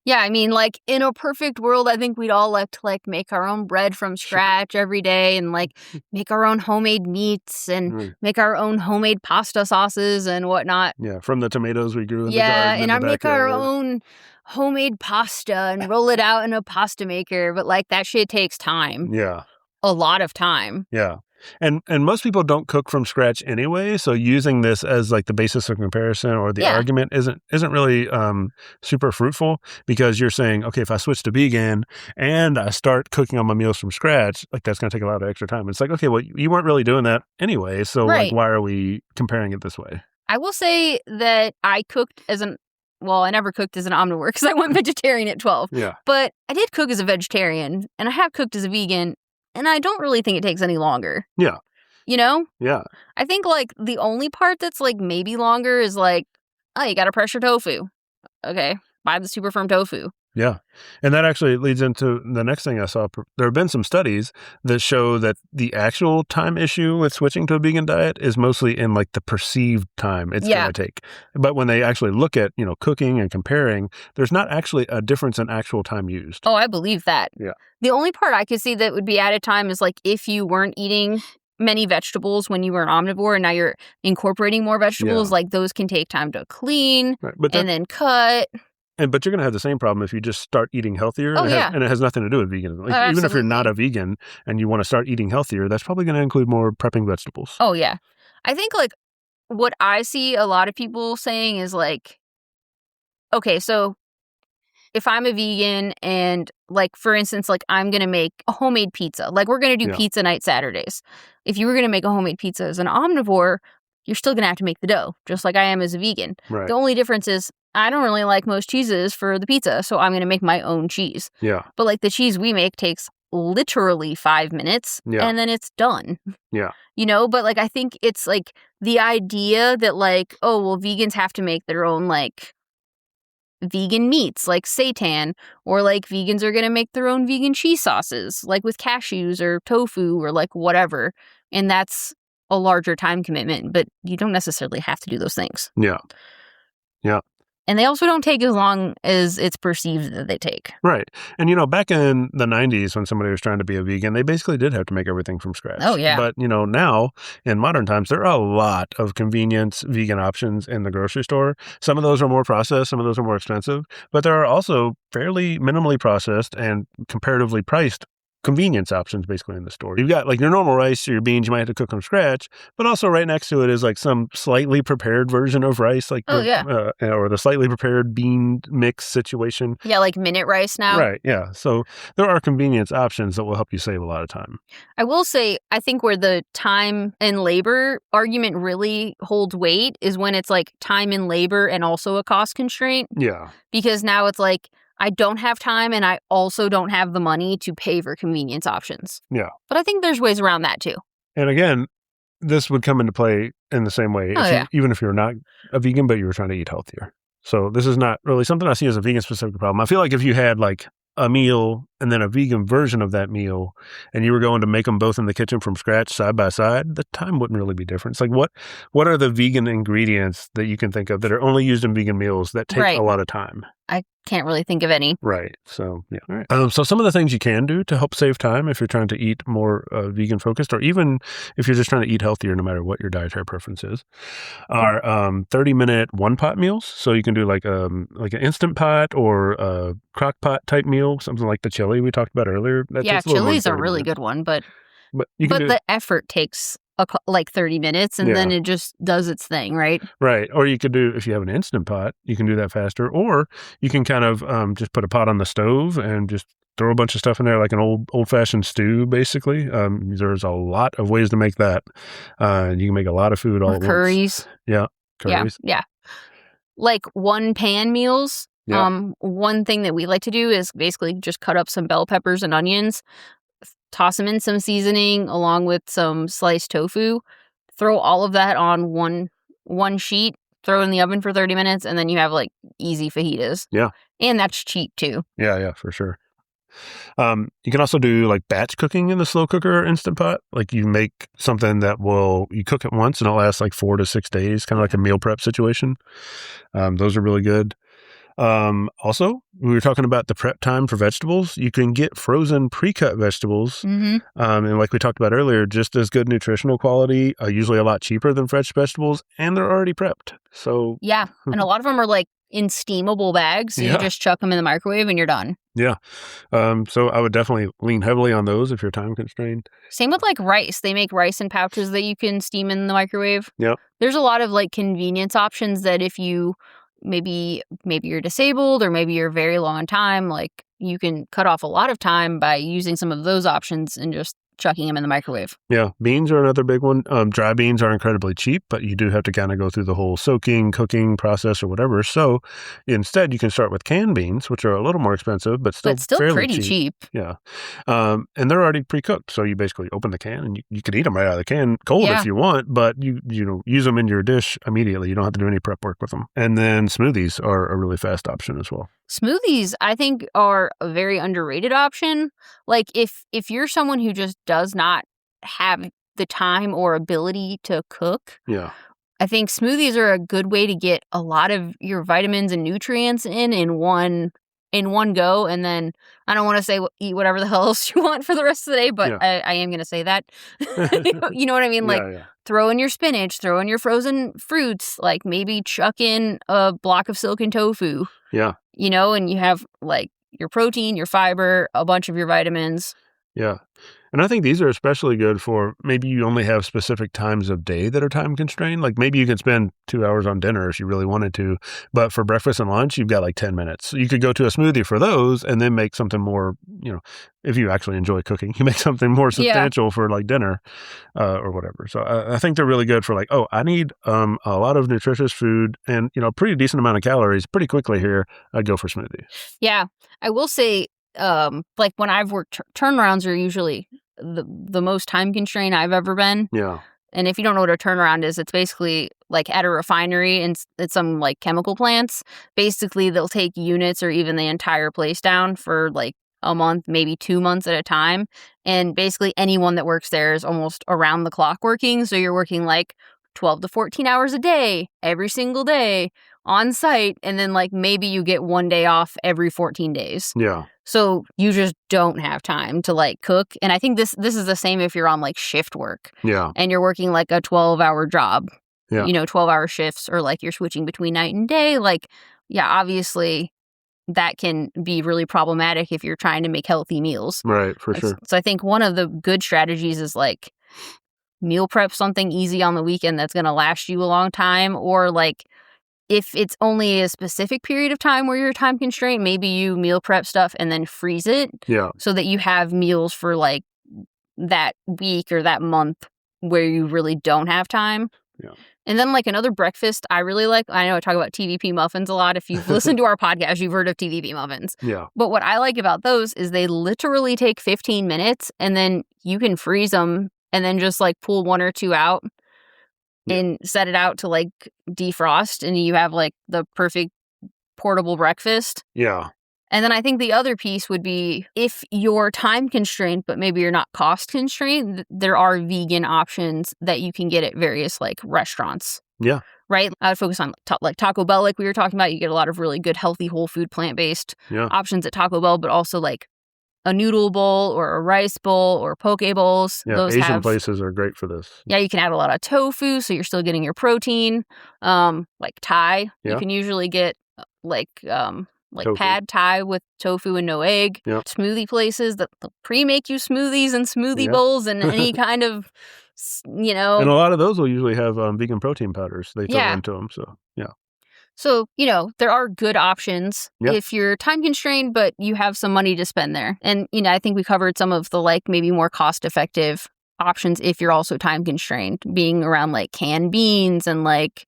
Yeah, I mean, like, in a perfect world, I think we'd all like to, like, make our own bread from scratch every day and, like, make our own homemade meats and make our own homemade pasta sauces and whatnot. Yeah, from the tomatoes we grew in the garden. Yeah, and I make our own homemade pasta and roll it out in a pasta maker. But, like, that shit takes time. Yeah. A lot of time. Yeah. And most people don't cook from scratch anyway, so using this as like the basis of comparison or the argument isn't really super fruitful, because you're saying, okay, if I switch to vegan and I start cooking on my meals from scratch, like that's going to take a lot of extra time. It's like, okay, well, you weren't really doing that anyway, so like, why are we comparing it this way? I will say that I cooked I never cooked as an omnivore because I went vegetarian at 12. Yeah. But I did cook as a vegetarian, and I have cooked as a vegan, and I don't really think it takes any longer. Yeah. You know? Yeah. I think, like, the only part that's, like, maybe longer is, like, oh, you got to pressure tofu. Okay. Buy the super firm tofu. Yeah. And that actually leads into the next thing I saw. There have been some studies that show that the actual time issue with switching to a vegan diet is mostly in like the perceived time it's going to take. But when they actually look at, cooking and comparing, there's not actually a difference in actual time used. Oh, I believe that. Yeah. The only part I could see that would be added time is like if you weren't eating many vegetables when you were an omnivore and now you're incorporating more vegetables, like those can take time to clean and then cut. But you're going to have the same problem if you just start eating healthier. And it has nothing to do with veganism. Like, even if you're not a vegan and you want to start eating healthier, that's probably going to include more prepping vegetables. Oh, yeah. I think, like, what I see a lot of people saying is, like, okay, so if I'm a vegan and, like, for instance, like, I'm going to make a homemade pizza. Like, we're going to do pizza night Saturdays. If you were going to make a homemade pizza as an omnivore, you're still going to have to make the dough, just like I am as a vegan. Right. The only difference is I don't really like most cheeses for the pizza, so I'm going to make my own cheese. Yeah. But, like, the cheese we make takes literally 5 minutes, and then it's done. Yeah. But, like, I think it's, like, the idea that, like, oh, well, vegans have to make their own, like, vegan meats, like seitan, or, like, vegans are going to make their own vegan cheese sauces, like with cashews or tofu or, like, whatever. And that's a larger time commitment, but you don't necessarily have to do those things. Yeah. Yeah. And they also don't take as long as it's perceived that they take. Right. And, back in the 90s when somebody was trying to be a vegan, they basically did have to make everything from scratch. Oh, yeah. But, now in modern times, there are a lot of convenience vegan options in the grocery store. Some of those are more processed. Some of those are more expensive. But there are also fairly minimally processed and comparatively priced convenience options basically in the store. You've got like your normal rice or your beans you might have to cook from scratch, but also right next to it is like some slightly prepared version of rice, like or the slightly prepared bean mix situation. Yeah, like minute rice now. Right, yeah. So there are convenience options that will help you save a lot of time. I will say, I think where the time and labor argument really holds weight is when it's like time and labor and also a cost constraint. Yeah. Because now it's like, I don't have time and I also don't have the money to pay for convenience options. Yeah. But I think there's ways around that too. And again, this would come into play in the same way, even if you're not a vegan, but you were trying to eat healthier. So this is not really something I see as a vegan specific problem. I feel like if you had like a meal and then a vegan version of that meal and you were going to make them both in the kitchen from scratch side by side, the time wouldn't really be different. It's like what are the vegan ingredients that you can think of that are only used in vegan meals that take a lot of time? I can't really think of any. Right. So, yeah. All right. So some of the things you can do to help save time if you're trying to eat more vegan focused, or even if you're just trying to eat healthier, no matter what your dietary preference is, are 30-minute one-pot meals. So you can do like an Instant Pot or a crock pot type meal, something like the chili we talked about earlier. Chili's a really good one, but the effort takes like 30 minutes and then it just does its thing, right? Right. Or you could do, if you have an Instant Pot, you can do that faster. Or you can kind of just put a pot on the stove and just throw a bunch of stuff in there like an old-fashioned stew, basically. There's a lot of ways to make that. You can make a lot of food all at once. Curries. Yeah. Curries. Yeah. Like one-pan meals. Yeah. One thing that we like to do is basically just cut up some bell peppers and onions, toss them in some seasoning along with some sliced tofu, throw all of that on one sheet, throw it in the oven for 30 minutes, and then you have like easy fajitas. Yeah. And that's cheap too. Yeah, for sure. You can also do like batch cooking in the slow cooker or Instant Pot. Like you make something you cook it once and it'll last like 4 to 6 days, kind of like a meal prep situation. Those are really good. Also, we were talking about the prep time for vegetables. You can get frozen pre-cut vegetables. Mm-hmm. And like we talked about earlier, just as good nutritional quality, usually a lot cheaper than fresh vegetables, and they're already prepped. So yeah. And a lot of them are like in steamable bags. So you just chuck them in the microwave and you're done. Yeah. So I would definitely lean heavily on those if you're time constrained. Same with like rice. They make rice in pouches that you can steam in the microwave. Yeah. There's a lot of like convenience options that if you maybe you're disabled or maybe you're very low on time, like you can cut off a lot of time by using some of those options and just chucking them in the microwave. Yeah. Beans are another big one. Dry beans are incredibly cheap, but you do have to kind of go through the whole soaking, cooking process or whatever. So instead, you can start with canned beans, which are a little more expensive, but still fairly pretty cheap. Yeah. And they're already pre-cooked. So you basically open the can and you can eat them right out of the can cold if you want, but you use them in your dish immediately. You don't have to do any prep work with them. And then smoothies are a really fast option as well. Smoothies, I think, are a very underrated option. Like, if you're someone who just does not have the time or ability to cook, I think smoothies are a good way to get a lot of your vitamins and nutrients in one go. And then I don't want to say eat whatever the hell else you want for the rest of the day, but I am going to say that. You know what I mean? Like, throw in your spinach, throw in your frozen fruits, like maybe chuck in a block of silken tofu. Yeah. And you have like your protein, your fiber, a bunch of your vitamins. Yeah. And I think these are especially good for maybe you only have specific times of day that are time constrained. Like maybe you can spend 2 hours on dinner if you really wanted to, but for breakfast and lunch, you've got like 10 minutes. So you could go to a smoothie for those and then make something more, if you actually enjoy cooking, you make something more substantial for like dinner or whatever. So I think they're really good for like, I need a lot of nutritious food and, a pretty decent amount of calories pretty quickly here. I'd go for smoothies. Yeah. I will say, like when I've worked, turnarounds are usually the most time constrained I've ever been. Yeah. And if you don't know what a turnaround is, it's basically like at a refinery and it's some like chemical plants. Basically, they'll take units or even the entire place down for like a month, maybe 2 months at a time. And basically anyone that works there is almost around the clock working. So you're working like 12 to 14 hours a day, every single day on site. And then like maybe you get 1 day off every 14 days. Yeah. So you just don't have time to like cook. And I think this is the same if you're on like shift work. Yeah. And you're working like a 12-hour job. Yeah. 12-hour shifts or like you're switching between night and day. Like, obviously that can be really problematic if you're trying to make healthy meals. Right, for sure. So I think one of the good strategies is like meal prep something easy on the weekend that's going to last you a long time, or like if it's only a specific period of time where you're time constrained, maybe you meal prep stuff and then freeze it so that you have meals for like that week or that month where you really don't have time. Yeah. And then like another breakfast I really like, I know I talk about TVP muffins a lot. If you've listened to our podcast, you've heard of TVP muffins. Yeah. But what I like about those is they literally take 15 minutes and then you can freeze them and then just like pull 1 or 2 out and set it out to like defrost, and you have like the perfect portable breakfast. Yeah. And then I think the other piece would be if you're time constrained, but maybe you're not cost constrained, there are vegan options that you can get at various like restaurants. Yeah. Right? I would focus on like Taco Bell, like we were talking about. You get a lot of really good, healthy, whole food, plant-based options at Taco Bell, but also like a noodle bowl or a rice bowl or poke bowls. Yeah, those Asian places are great for this. Yeah, you can add a lot of tofu, so you're still getting your protein. Like Thai, you can usually get like tofu. Pad Thai with tofu and no egg. Yep. Smoothie places that pre-make you smoothies and smoothie bowls and any kind of, And a lot of those will usually have vegan protein powders. They throw into them, so yeah. So, there are good options if you're time constrained, but you have some money to spend there. And, I think we covered some of the like maybe more cost effective options if you're also time constrained, being around like canned beans and like,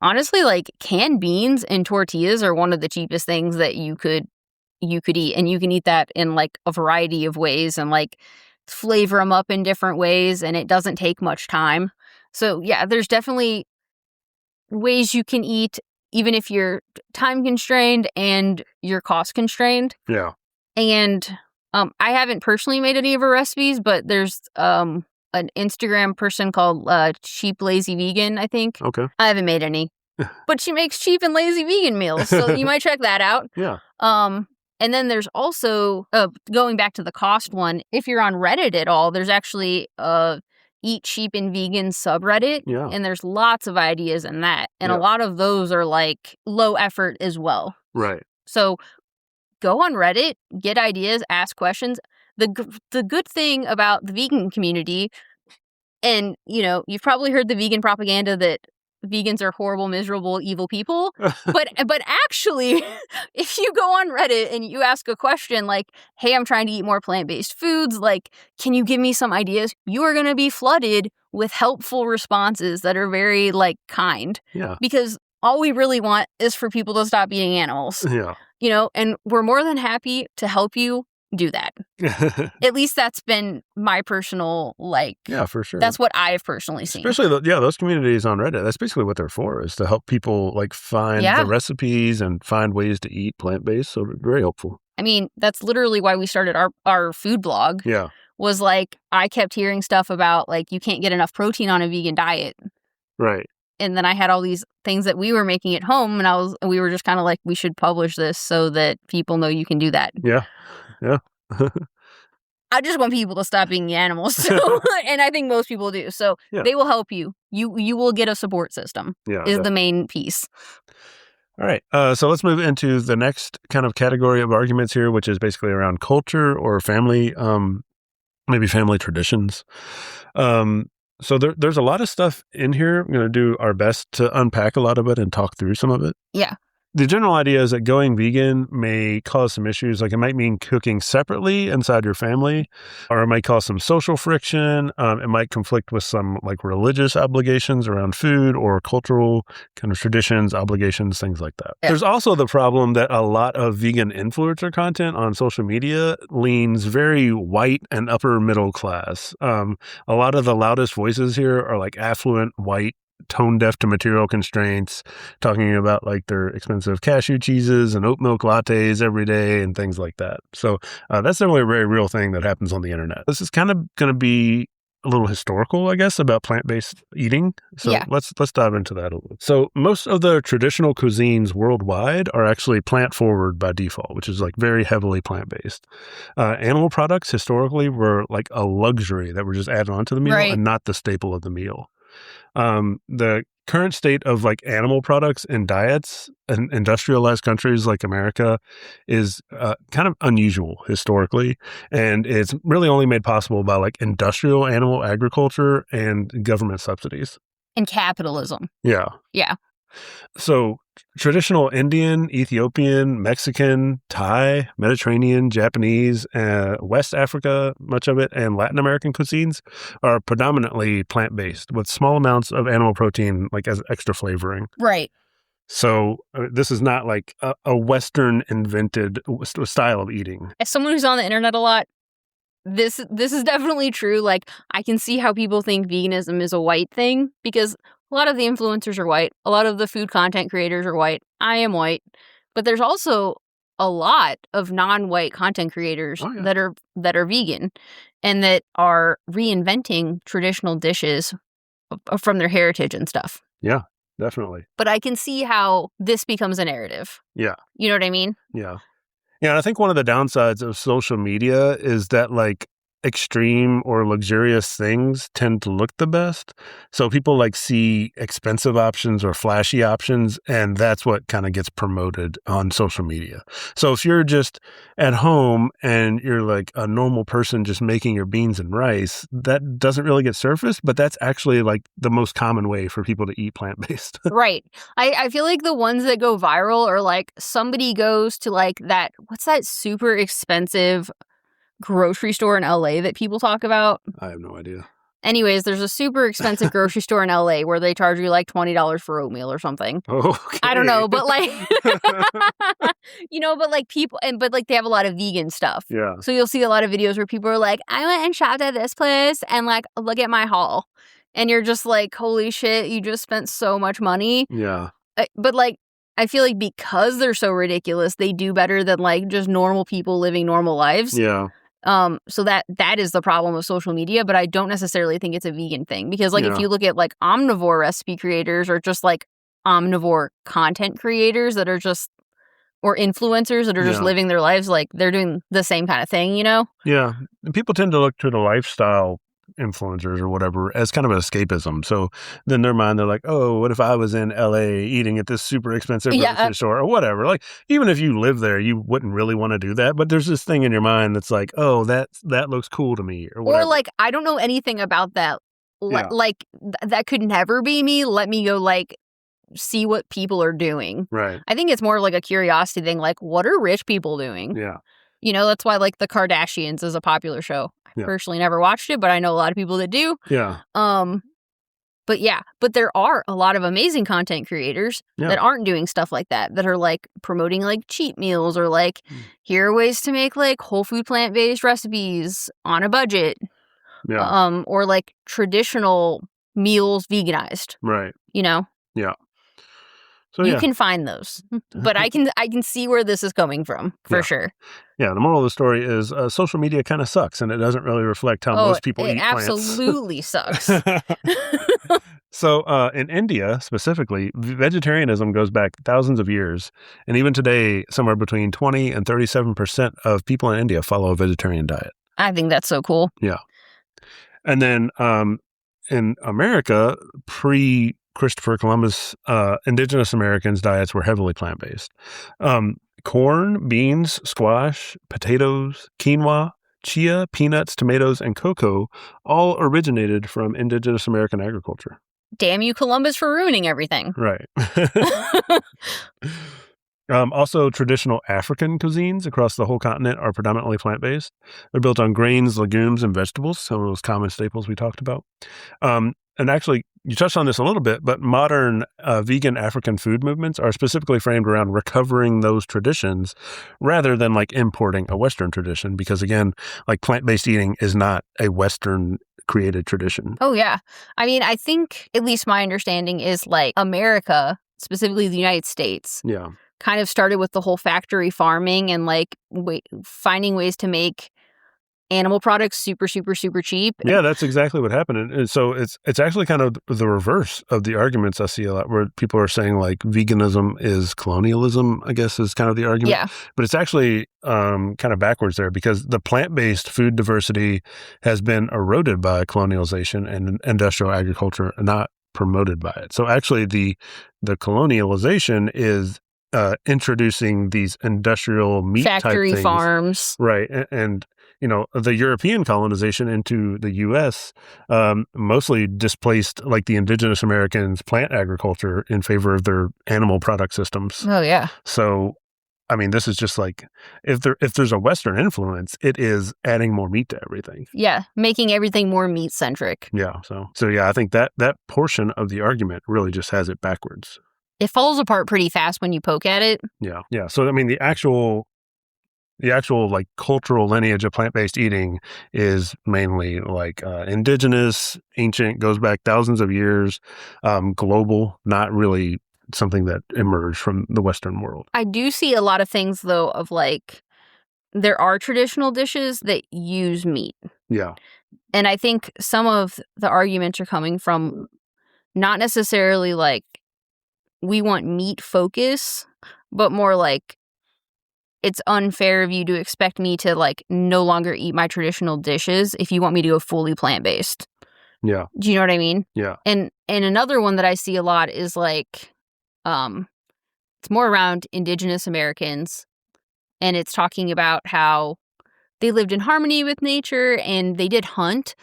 honestly, like canned beans and tortillas are one of the cheapest things that you could eat. And you can eat that in like a variety of ways and like flavor them up in different ways. And it doesn't take much time. So yeah, there's definitely ways you can eat even if you're time constrained and you're cost constrained. Yeah. And I haven't personally made any of her recipes, but there's an Instagram person called Cheap Lazy Vegan, I think. Okay. I haven't made any. But she makes cheap and lazy vegan meals, so you might check that out. Yeah. And then there's also, going back to the cost one, if you're on Reddit at all, there's actually Eat Sheep and Vegan subreddit. Yeah. And there's lots of ideas in that. And a lot of those are like low effort as well. Right. So go on Reddit, get ideas, ask questions. The good thing about the vegan community, and, you know, you've probably heard the vegan propaganda that vegans are horrible, miserable, evil people. But actually, if you go on Reddit and you ask a question like, hey, I'm trying to eat more plant-based foods, like, can you give me some ideas? You are going to be flooded with helpful responses that are very, like, kind. Yeah. Because all we really want is for people to stop eating animals. Yeah. You know, and we're more than happy to help you do that. At least that's been my personal, like... Yeah, for sure. That's what I've personally seen. Especially, those communities on Reddit, that's basically what they're for, is to help people, like, find the recipes and find ways to eat plant-based, so very helpful. I mean, that's literally why we started our food blog. Yeah. Was, like, I kept hearing stuff about, like, you can't get enough protein on a vegan diet. Right. And then I had all these things that we were making at home, and we were just kind of like, we should publish this so that people know you can do that. Yeah. Yeah. I just want people to stop eating animals. So, and I think most people do. So they will help you. You will get a support system is the main piece. All right. So let's move into the next kind of category of arguments here, which is basically around culture or family, maybe family traditions. So there's a lot of stuff in here. I'm going to do our best to unpack a lot of it and talk through some of it. Yeah. The general idea is that going vegan may cause some issues. Like, it might mean cooking separately inside your family, or it might cause some social friction. It might conflict with some, like, religious obligations around food or cultural kind of traditions, obligations, things like that. Yeah. There's also the problem that a lot of vegan influencer content on social media leans very white and upper middle class. A lot of the loudest voices here are, like, affluent, white, tone deaf to material constraints, talking about, like, their expensive cashew cheeses and oat milk lattes every day and things like that. So that's definitely a very real thing that happens on the internet. This is kind of going to be a little historical, I guess, about plant-based eating. So let's dive into that a little. So most of the traditional cuisines worldwide are actually plant-forward by default, which is, like, very heavily plant-based. Animal products historically were like a luxury that were just added onto the meal and not the staple of the meal. The current state of, like, animal products and diets in industrialized countries like America is kind of unusual historically, and it's really only made possible by, like, industrial animal agriculture and government subsidies. And capitalism. Yeah. Yeah. So traditional Indian, Ethiopian, Mexican, Thai, Mediterranean, Japanese, West Africa, much of it, and Latin American cuisines are predominantly plant-based with small amounts of animal protein, like, as extra flavoring. Right. So this is not like a Western invented style of eating. As someone who's on the internet a lot, this is definitely true. Like, I can see how people think veganism is a white thing, because a lot of the influencers are white. A lot of the food content creators are white. I am white. But there's also a lot of non-white content creators that are vegan and that are reinventing traditional dishes from their heritage and stuff. Yeah, definitely. But I can see how this becomes a narrative. Yeah. You know what I mean? Yeah. Yeah, and I think one of the downsides of social media is that, like, extreme or luxurious things tend to look the best. So people, like, see expensive options or flashy options, and that's what kind of gets promoted on social media. So if you're just at home and you're, like, a normal person just making your beans and rice, that doesn't really get surfaced, but that's actually, like, the most common way for people to eat plant-based. Right. I feel like the ones that go viral are, like, somebody goes to, like, what's that super expensive grocery store in LA that people talk about? I have no idea. Anyways, there's a super expensive grocery store in LA where they charge you, like, $20 for oatmeal or something. Okay. I don't know, but, like, you know, but, like, people, but, like, they have a lot of vegan stuff. Yeah. So you'll see a lot of videos where people are like, I went and shopped at this place and, like, look at my haul. And you're just like, holy shit, you just spent so much money. Yeah. But, like, I feel like because they're so ridiculous, they do better than, like, just normal people living normal lives. Yeah. So that is the problem with social media, but I don't necessarily think it's a vegan thing, because, like, if you look at, like, omnivore recipe creators or just, like, omnivore content creators that are just, or influencers that are just living their lives, like, they're doing the same kind of thing, you know? Yeah. And people tend to look to the lifestyle influencers or whatever as kind of an escapism. So then in their mind, they're like, oh, what if I was in LA eating at this super expensive grocery store or whatever? Like, even if you live there, you wouldn't really want to do that. But there's this thing in your mind that's like, oh, that looks cool to me or whatever. Or like, I don't know anything about that. Like, that could never be me. Let me go, like, see what people are doing. Right. I think it's more like a curiosity thing. Like, what are rich people doing? Yeah. You know, that's why, like, The Kardashians is a popular show. I personally never watched it, but I know a lot of people that do. Yeah. But there are a lot of amazing content creators that aren't doing stuff like that are like promoting like cheat meals or like here are ways to make like whole food plant-based recipes on a budget. Yeah. Or like traditional meals veganized. Right. You know? Yeah. So you can find those, but I can see where this is coming from for sure. Yeah, the moral of the story is social media kind of sucks, and it doesn't really reflect how most people eat plants. It absolutely sucks. So in India specifically, vegetarianism goes back thousands of years, and even today, somewhere between 20 and 37% of people in India follow a vegetarian diet. I think that's so cool. Yeah, and then in America, Christopher Columbus, indigenous Americans' diets were heavily plant-based. Corn, beans, squash, potatoes, quinoa, chia, peanuts, tomatoes, and cocoa all originated from indigenous American agriculture. Damn you, Columbus, for ruining everything. Right. Also, traditional African cuisines across the whole continent are predominantly plant-based. They're built on grains, legumes, and vegetables, some of those common staples we talked about. And actually, you touched on this a little bit, but modern vegan African food movements are specifically framed around recovering those traditions rather than like importing a Western tradition. Because again, like plant-based eating is not a Western created tradition. Oh, yeah. I mean, I think at least my understanding is like America, specifically the United States, kind of started with the whole factory farming and like finding ways to make animal products super, super, super cheap. Yeah, that's exactly what happened. And so it's actually kind of the reverse of the arguments I see a lot where people are saying like veganism is colonialism, I guess is kind of the argument. Yeah. But it's actually kind of backwards there because the plant-based food diversity has been eroded by colonialization and industrial agriculture, not promoted by it. So actually the colonialization is introducing these industrial meat factory type things. Farms. Right. And you know, the European colonization into the U.S. Mostly displaced like the indigenous Americans' plant agriculture in favor of their animal product systems. Oh, yeah. So, I mean, this is just like if there's a Western influence, it is adding more meat to everything. Yeah, making everything more meat-centric. Yeah. So yeah, I think that portion of the argument really just has it backwards. It falls apart pretty fast when you poke at it. Yeah. Yeah. So, I mean, the actual like cultural lineage of plant-based eating is mainly like indigenous, ancient, goes back thousands of years, global, not really something that emerged from the Western world. I do see a lot of things though of like, there are traditional dishes that use meat. Yeah. And I think some of the arguments are coming from not necessarily like we want meat focus, but more like it's unfair of you to expect me to like no longer eat my traditional dishes if you want me to go fully plant-based. Yeah. Do you know what I mean? Yeah. And another one that I see a lot is like, it's more around indigenous Americans, and it's talking about how they lived in harmony with nature and they did hunt,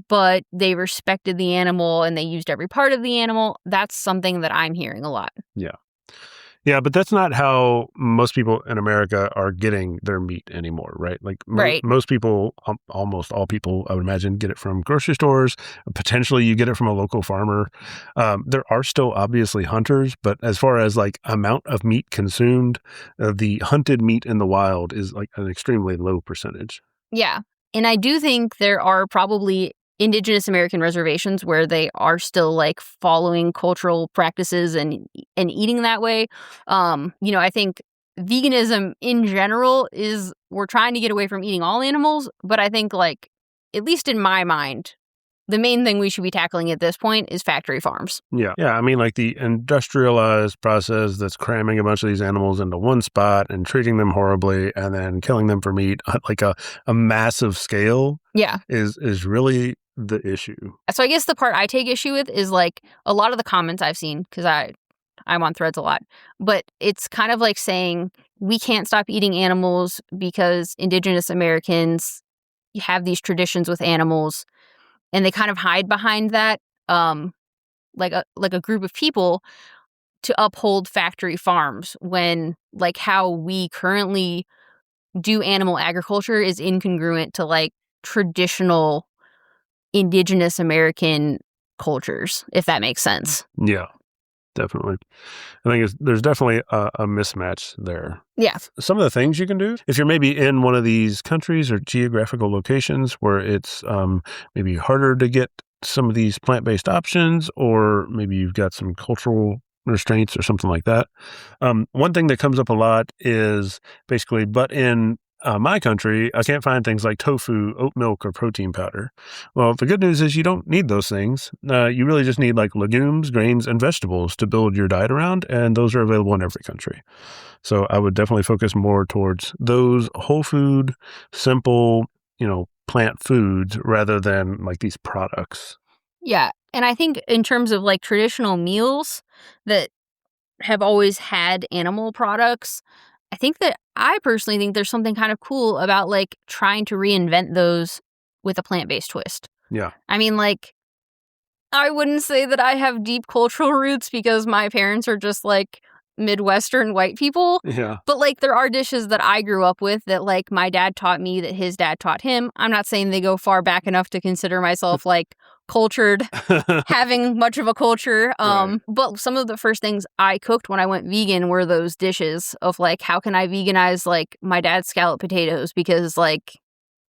but they respected the animal and they used every part of the animal. That's something that I'm hearing a lot. Yeah. Yeah, but that's not how most people in America are getting their meat anymore, right? Like most people, almost all people, I would imagine, get it from grocery stores. Potentially you get it from a local farmer. There are still obviously hunters, but as far as like amount of meat consumed, the hunted meat in the wild is like an extremely low percentage. Yeah. And I do think there are probably indigenous American reservations where they are still like following cultural practices and eating that way. You know, I think veganism in general is we're trying to get away from eating all animals, but I think like, at least in my mind, the main thing we should be tackling at this point is factory farms. Yeah. Yeah. I mean, like the industrialized process that's cramming a bunch of these animals into one spot and treating them horribly and then killing them for meat on like a massive scale is really the issue. So I guess the part I take issue with is like a lot of the comments I've seen, because I'm on Threads a lot, but it's kind of like saying we can't stop eating animals because Indigenous Americans have these traditions with animals. And they kind of hide behind that, like a group of people to uphold factory farms when like how we currently do animal agriculture is incongruent to like traditional Indigenous American cultures, if that makes sense. Yeah, definitely. I think there's definitely a mismatch there. Yeah. Some of the things you can do, if you're maybe in one of these countries or geographical locations where it's maybe harder to get some of these plant-based options, or maybe you've got some cultural restraints or something like that. One thing that comes up a lot is basically, but in my country, I can't find things like tofu, oat milk, or protein powder. Well, the good news is you don't need those things. You really just need like legumes, grains, and vegetables to build your diet around, and those are available in every country. So I would definitely focus more towards those whole food, simple, plant foods rather than like these products. Yeah. And I think in terms of like traditional meals that have always had animal products, I personally think there's something kind of cool about like trying to reinvent those with a plant-based twist. Yeah. I mean, like, I wouldn't say that I have deep cultural roots because my parents are just like Midwestern white people. Yeah. But like there are dishes that I grew up with that like my dad taught me that his dad taught him. I'm not saying they go far back enough to consider myself like cultured, having much of a culture. Right. But some of the first things I cooked when I went vegan were those dishes of like, how can I veganize like my dad's scalloped potatoes? Because like,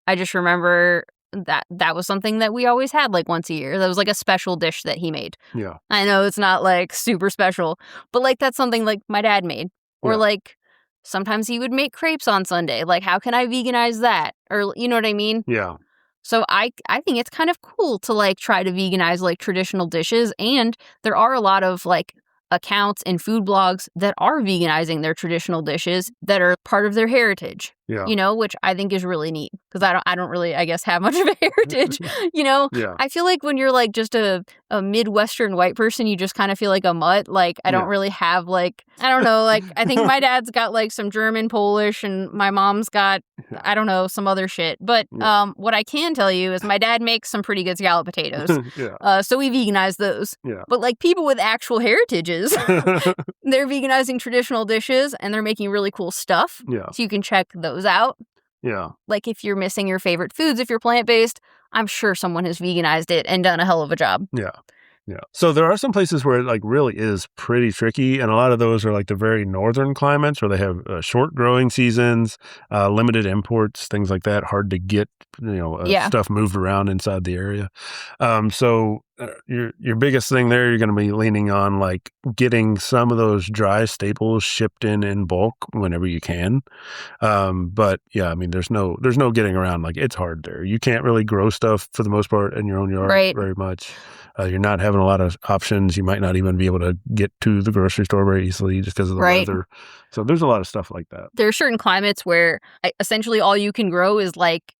I just remember that was something that we always had like once a year. That was like a special dish that he made. Yeah. I know it's not like super special, but like that's something like my dad made. Or like sometimes he would make crepes on Sunday. Like how can I veganize that? Or you know what I mean? Yeah. So I think it's kind of cool to like try to veganize like traditional dishes, and there are a lot of like accounts and food blogs that are veganizing their traditional dishes that are part of their heritage. Yeah. Which I think is really neat because I don't really, I guess, have much of a heritage. Yeah. I feel like when you're like just a Midwestern white person, you just kind of feel like a mutt. Like I don't really have like, I don't know, like I think my dad's got like some German, Polish, and my mom's got, I don't know, some other shit. But what I can tell you is my dad makes some pretty good scalloped potatoes. So we veganize those. Yeah. But like people with actual heritages, they're veganizing traditional dishes and they're making really cool stuff. Yeah. So you can check those out. Yeah. Like if you're missing your favorite foods, if you're plant-based, I'm sure someone has veganized it and done a hell of a job. Yeah. Yeah. So there are some places where it like really is pretty tricky. And a lot of those are like the very northern climates where they have short growing seasons, limited imports, things like that. Hard to get, stuff moved around inside the area. So your biggest thing there, you're going to be leaning on like getting some of those dry staples shipped in bulk whenever you can. But yeah, I mean, there's no getting around. Like it's hard there. You can't really grow stuff for the most part in your own yard very much. You're not having a lot of options. You might not even be able to get to the grocery store very easily just because of the weather. So there's a lot of stuff like that. There are certain climates where essentially all you can grow is like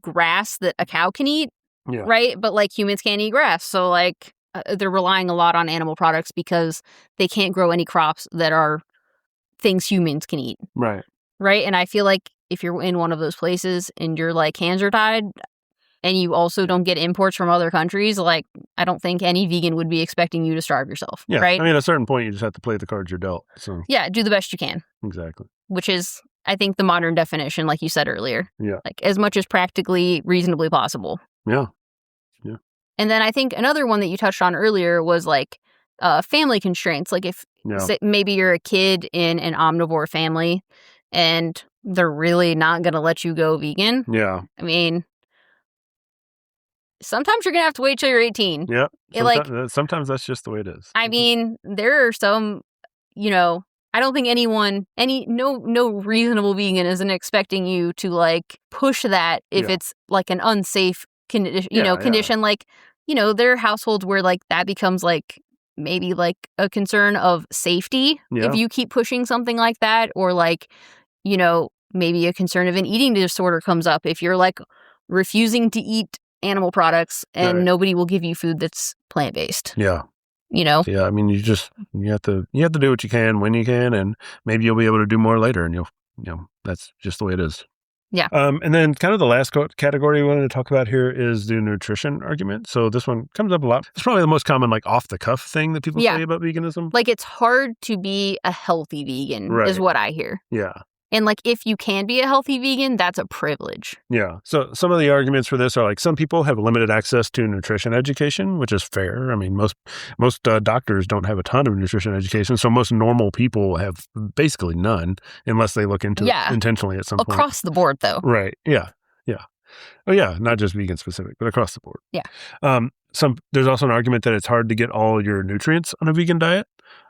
grass that a cow can eat. Yeah. Right. But like humans can't eat grass. So like they're relying a lot on animal products because they can't grow any crops that are things humans can eat. Right. Right. And I feel like if you're in one of those places and your like hands are tied and you also don't get imports from other countries, like I don't think any vegan would be expecting you to starve yourself. Yeah. Right. I mean, at a certain point, you just have to play the cards you're dealt. So yeah, do the best you can. Exactly. Which is, I think, the modern definition, like you said earlier. Yeah. Like as much as practically reasonably possible. Yeah. And then I think another one that you touched on earlier was like family constraints. Like if say, maybe you're a kid in an omnivore family and they're really not going to let you go vegan. Yeah. I mean, sometimes you're going to have to wait till you're 18. Yeah. Sometimes that's just the way it is. I mean, there are some, I don't think no reasonable vegan isn't expecting you to like push that if it's like an unsafe condition. Like, there are households where like that becomes like maybe like a concern of safety if you keep pushing something like that, or like, maybe a concern of an eating disorder comes up if you're like refusing to eat animal products and nobody will give you food that's plant-based. Yeah. Yeah, I mean, you have to do what you can when you can, and maybe you'll be able to do more later, and that's just the way it is. Yeah. And then kind of the last category we wanted to talk about here is the nutrition argument. So this one comes up a lot. It's probably the most common like off the cuff thing that people say about veganism. Like it's hard to be a healthy vegan is what I hear. Yeah. And like if you can be a healthy vegan, that's a privilege. Yeah. So some of the arguments for this are like some people have limited access to nutrition education, which is fair. I mean, most doctors don't have a ton of nutrition education, so most normal people have basically none unless they look into it intentionally at some point. Across the board, though. Right. Yeah. Oh, yeah. Not just vegan specific, but across the board. Yeah. There's also an argument that it's hard to get all your nutrients on a vegan diet.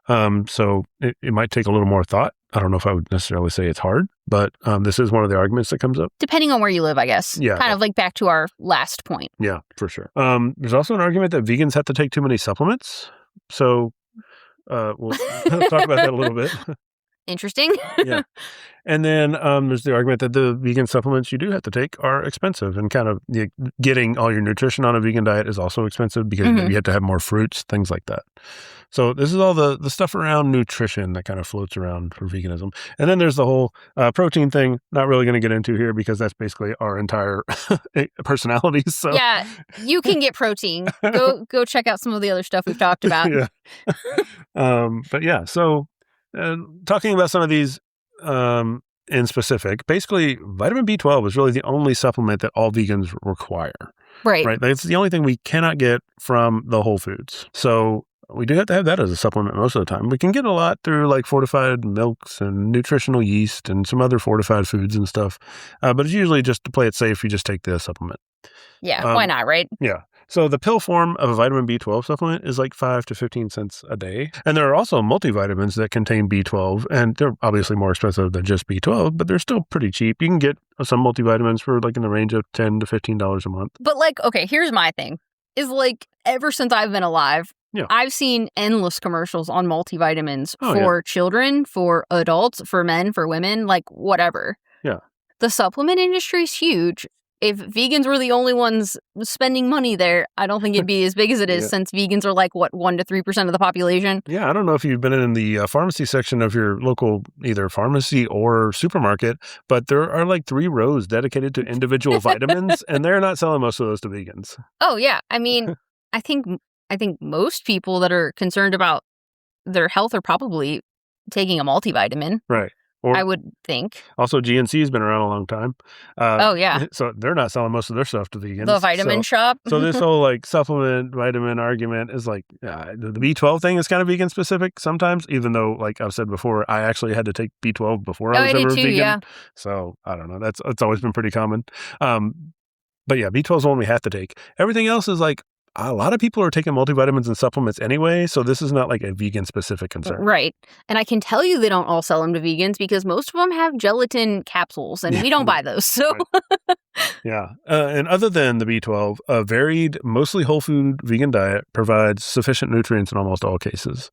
So it might take a little more thought. I don't know if I would necessarily say it's hard, but this is one of the arguments that comes up. Depending on where you live, I guess. Yeah. Kind of like back to our last point. Yeah, for sure. There's also an argument that vegans have to take too many supplements. So we'll talk about that a little bit. Interesting. Yeah. And then there's the argument that the vegan supplements you do have to take are expensive, and kind of getting all your nutrition on a vegan diet is also expensive because you have to have more fruits, things like that. So this is all the stuff around nutrition that kind of floats around for veganism. And then there's the whole protein thing, not really going to get into here because that's basically our entire personalities. So. Yeah, you can get protein. Go check out some of the other stuff we've talked about. Yeah. But yeah, so talking about some of these in specific, basically vitamin B12 is really the only supplement that all vegans require. Right. It's the only thing we cannot get from the whole foods. So we do have to have that as a supplement most of the time. We can get a lot through like fortified milks and nutritional yeast and some other fortified foods and stuff. But it's usually just to play it safe, you just take the supplement. Yeah, why not, right? Yeah. So the pill form of a vitamin B12 supplement is like 5 to 15 cents a day. And there are also multivitamins that contain B12, and they're obviously more expensive than just B12, but they're still pretty cheap. You can get some multivitamins for like in the range of $10 to $15 a month. But like, okay, here's my thing. Is like ever since I've been alive, I've seen endless commercials on multivitamins for children, for adults, for men, for women, like whatever. Yeah. The supplement industry is huge. If vegans were the only ones spending money there, I don't think it'd be as big as it is since vegans are like, 1 to 3% of the population? Yeah, I don't know if you've been in the pharmacy section of your local either pharmacy or supermarket, but there are like 3 rows dedicated to individual vitamins, and they're not selling most of those to vegans. Oh, yeah. I mean, I think most people that are concerned about their health are probably taking a multivitamin. Right. Or, I would think. Also, GNC has been around a long time. Oh, yeah. So they're not selling most of their stuff to vegans. The vitamin shop. So this whole like supplement vitamin argument is like the B12 thing is kind of vegan specific sometimes, even though, like I've said before, I actually had to take B12 before I was ever vegan. Yeah. So I don't know. That's always been pretty common. But yeah, B12 is the one we have to take. Everything else is like, a lot of people are taking multivitamins and supplements anyway, so this is not like a vegan-specific concern. Right. And I can tell you they don't all sell them to vegans because most of them have gelatin capsules, and we don't buy those. So, Yeah. And other than the B12, a varied, mostly whole food vegan diet provides sufficient nutrients in almost all cases.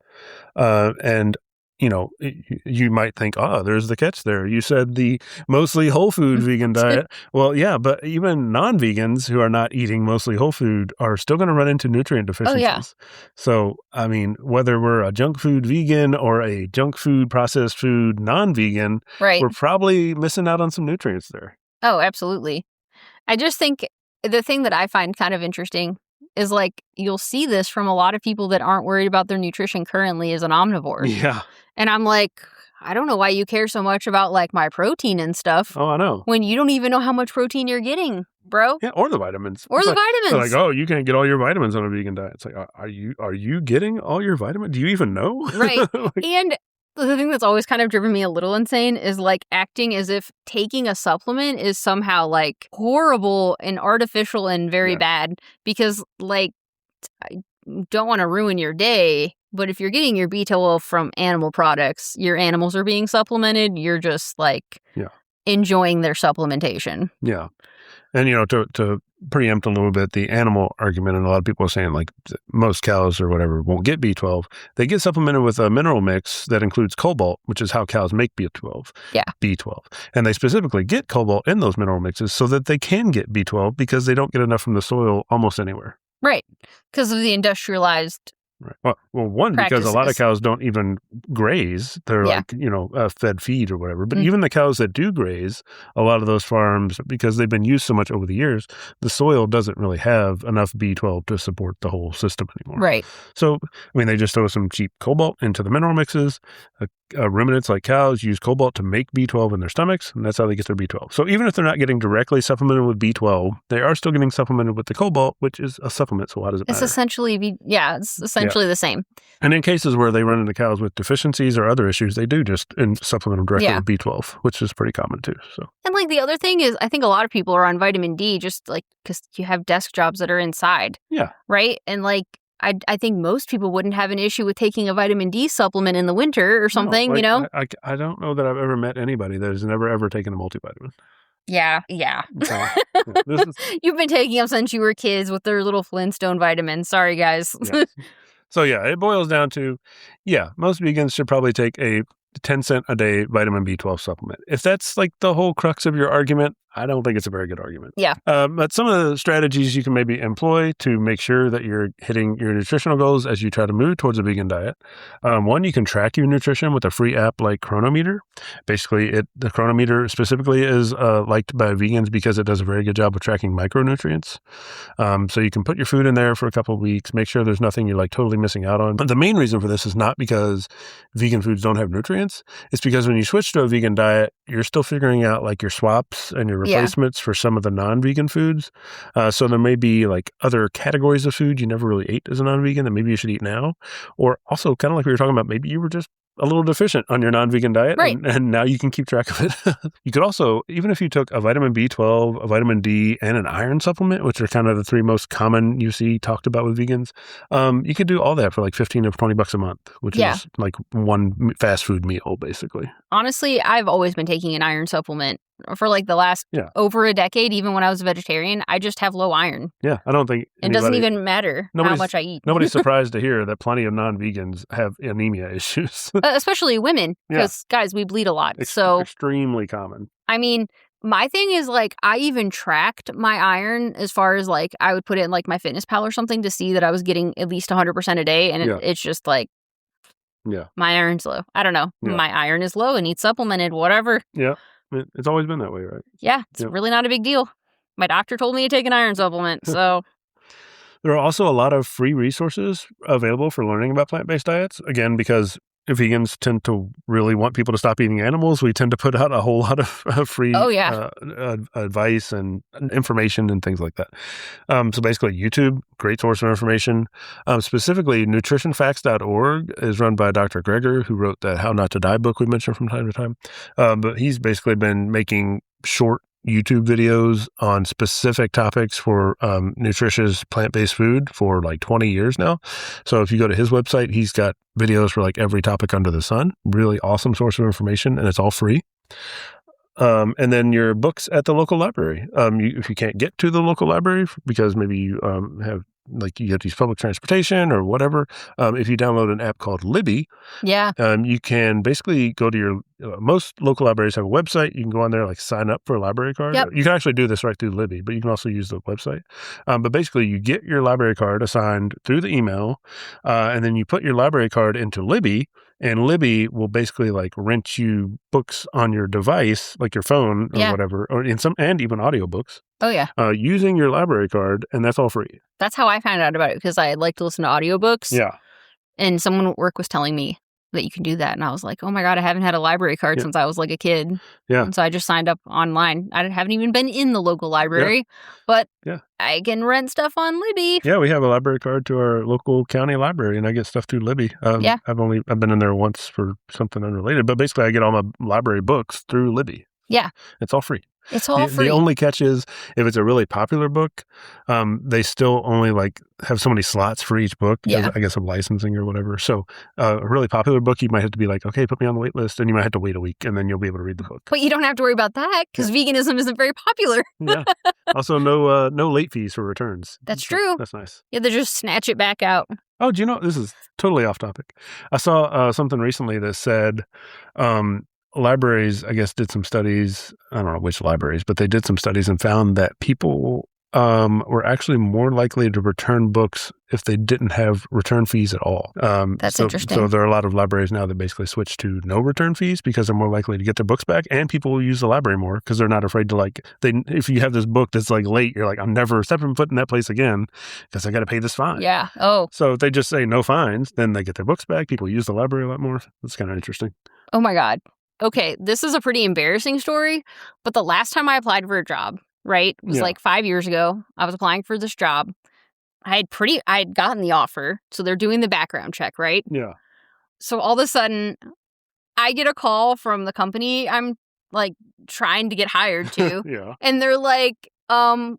And you might think, there's the catch there. You said the mostly whole food vegan diet. Well, yeah, but even non-vegans who are not eating mostly whole food are still going to run into nutrient deficiencies. Oh, yeah. So, I mean, whether we're a junk food vegan or a junk food processed food non-vegan, we're probably missing out on some nutrients there. Oh, absolutely. I just think the thing that I find kind of interesting is like you'll see this from a lot of people that aren't worried about their nutrition currently as an omnivore. Yeah. And I'm like, I don't know why you care so much about like my protein and stuff. Oh, I know. When you don't even know how much protein you're getting, bro. Yeah, or the vitamins. Or the vitamins. Like, you can't get all your vitamins on a vegan diet. It's like, are you getting all your vitamins? Do you even know? Right. And the thing that's always kind of driven me a little insane is like acting as if taking a supplement is somehow like horrible and artificial and very bad because like I don't want to ruin your day, but if you're getting your B12 from animal products, your animals are being supplemented, you're just like enjoying their supplementation. Yeah. And, to preempt a little bit, the animal argument, and a lot of people are saying like most cows or whatever won't get B12. They get supplemented with a mineral mix that includes cobalt, which is how cows make B12. Yeah. B12. And they specifically get cobalt in those mineral mixes so that they can get B12 because they don't get enough from the soil almost anywhere. Right. Because of the industrialized. Right. Well, one, because a lot of cows don't even graze. They're fed feed or whatever. But even the cows that do graze, a lot of those farms, because they've been used so much over the years, the soil doesn't really have enough B12 to support the whole system anymore. Right. So, they just throw some cheap cobalt into the mineral mixes. Ruminants like cows use cobalt to make B12 in their stomachs, and that's how they get their B12. So even if they're not getting directly supplemented with B12, they are still getting supplemented with the cobalt, which is a supplement. So how does it matter? It's essentially the same. And in cases where they run into cows with deficiencies or other issues, they do just supplement them directly with B12, which is pretty common too. So. And the other thing is, I think a lot of people are on vitamin D just because you have desk jobs that are inside. Yeah. Right? And I think most people wouldn't have an issue with taking a vitamin D supplement in the winter or something, I don't know that I've ever met anybody that has never, ever taken a multivitamin. Yeah. You've been taking them since you were kids with their little Flintstone vitamins. Sorry, guys. Yes. So, it boils down to, most vegans should probably take a 10-cent a day vitamin B12 supplement. If that's the whole crux of your argument, I don't think it's a very good argument. Yeah. But some of the strategies you can maybe employ to make sure that you're hitting your nutritional goals as you try to move towards a vegan diet. One, you can track your nutrition with a free app like Chronometer. Basically, the Chronometer specifically is liked by vegans because it does a very good job of tracking micronutrients. So you can put your food in there for a couple of weeks, make sure there's nothing you're totally missing out on. But the main reason for this is not because vegan foods don't have nutrients. It's because when you switch to a vegan diet, you're still figuring out your swaps and your replacements for some of the non-vegan foods. So there may be other categories of food you never really ate as a non-vegan that maybe you should eat now. Or also kind of like we were talking about, maybe you were just a little deficient on your non-vegan diet, right. and now you can keep track of it. You could also, even if you took a vitamin B12, a vitamin D, and an iron supplement, which are kind of the three most common you see talked about with vegans, you could do all that for $15 or $20 a month, which is one fast food meal, basically. Honestly, I've always been taking an iron supplement for the last over a decade. Even when I was a vegetarian, I just have low iron. Yeah, I don't think it doesn't even matter how much I eat. Nobody's surprised to hear that plenty of non-vegans have anemia issues. Especially women, because guys, we bleed a lot. So extremely common. My thing is I even tracked my iron as far as I would put it in my Fitness Pal or something to see that I was getting at least 100% a day, and it's just my iron's low. I don't know. Yeah. My iron is low and needs supplemented, whatever. Yeah. It's always been that way, right? Yeah. It's really not a big deal. My doctor told me to take an iron supplement, so... There are also a lot of free resources available for learning about plant-based diets. Again, because vegans tend to really want people to stop eating animals, we tend to put out a whole lot of free advice and information and things like that. So basically, YouTube, great source of information. Specifically, nutritionfacts.org is run by Dr. Greger, who wrote that How Not to Die book we mentioned from time to time. But he's basically been making short YouTube videos on specific topics for nutritious plant-based food for 20 years now. So if you go to his website, he's got videos for every topic under the sun. Really awesome source of information, and it's all free. And then your books at the local library. If you can't get to the local library because maybe you have you have to use public transportation or whatever, if you download an app called Libby, you can basically go to your most local libraries have a website. You can go on there, sign up for a library card. Yep. You can actually do this right through Libby, but you can also use the website. But basically, you get your library card assigned through the email, and then you put your library card into Libby, and Libby will basically rent you books on your device, like your phone or whatever, or and even audiobooks. Oh, yeah. Using your library card, and that's all free. That's how I found out about it, because I like to listen to audiobooks. Yeah. And someone at work was telling me that you can do that. And I was like, oh my God, I haven't had a library card since I was a kid. Yeah. And so I just signed up online. I haven't even been in the local library, but I can rent stuff on Libby. Yeah, we have a library card to our local county library, and I get stuff through Libby. I've been in there once for something unrelated, but basically I get all my library books through Libby. Yeah. It's all free. It's all free. The only catch is if it's a really popular book, they still only like have so many slots for each book, because I guess of licensing or whatever. So a really popular book, you might have to be like, okay, put me on the wait list, and you might have to wait a week, and then you'll be able to read the book. But you don't have to worry about that because veganism isn't very popular. Yeah. Also, no late fees for returns. That's true. That's nice. Yeah, they just snatch it back out. Oh, do you know, this is totally off topic. I saw something recently that said libraries, I guess, did some studies. I don't know which libraries, but they did some studies and found that people were actually more likely to return books if they didn't have return fees at all. That's interesting. So there are a lot of libraries now that basically switch to no return fees because they're more likely to get their books back, and people will use the library more because they're not afraid to if you have this book that's like late, you're like, I'm never stepping foot in that place again because I got to pay this fine. Yeah. Oh. So if they just say no fines, then they get their books back. People use the library a lot more. That's kind of interesting. Oh my God. Okay, this is a pretty embarrassing story, but the last time I applied for a job, right, was like 5 years ago. I was applying for this job. I had gotten the offer, so they're doing the background check, right? Yeah. So all of a sudden, I get a call from the company I'm like trying to get hired to. Yeah. And they're like,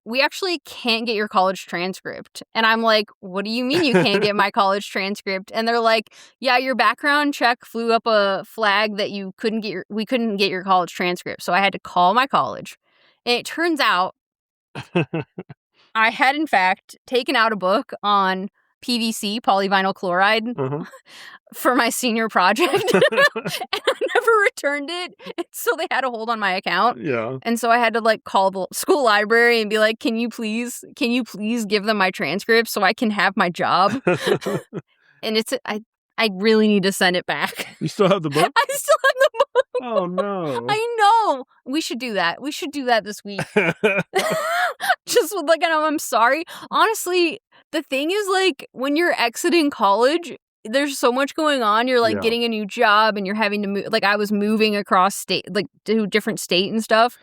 we actually can't get your college transcript. And I'm like, what do you mean you can't get my college transcript? And they're like, yeah, your background check flew up a flag that we couldn't get your college transcript. So I had to call my college. And it turns out I had, in fact, taken out a book on PVC, polyvinyl chloride, for my senior project. And I never returned it. And so they had a hold on my account. Yeah. And so I had to like call the school library and be like, can you please give them my transcript so I can have my job? And I really need to send it back. You still have the book? I still have the book. Oh, no. I know. We should do that. We should do that this week. Just with like, I'm sorry. Honestly, the thing is, like, when you're exiting college, there's so much going on. You're like getting a new job and you're having to move. Like, I was moving across state, like to a different state and stuff.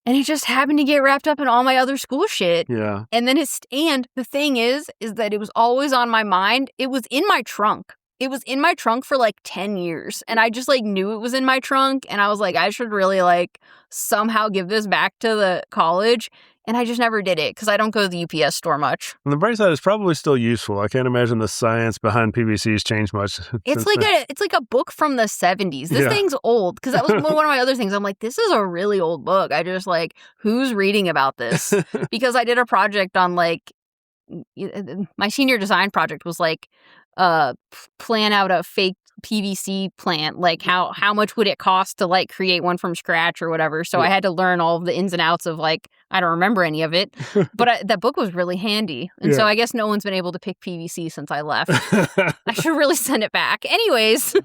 And it just happened to get wrapped up in all my other school shit. Yeah. And then and the thing is that it was always on my mind. It was in my trunk. It was in my trunk for like 10 years. And I just like knew it was in my trunk. And I was like, I should really like somehow give this back to the college. And I just never did it because I don't go to the UPS store much. And the bright side is probably still useful. I can't imagine the science behind PVC has changed much. It's like a book from the 70s. This thing's old because that was one of my other things. I'm like, this is a really old book. I just like, who's reading about this? Because I did a project on like, my senior design project was like, plan out a fake PVC plant, like how much would it cost to like create one from scratch or whatever. So I had to learn all of the ins and outs of like, I don't remember any of it, but that book was really handy. And so I guess no one's been able to pick PVC since I left. I should really send it back. Anyways.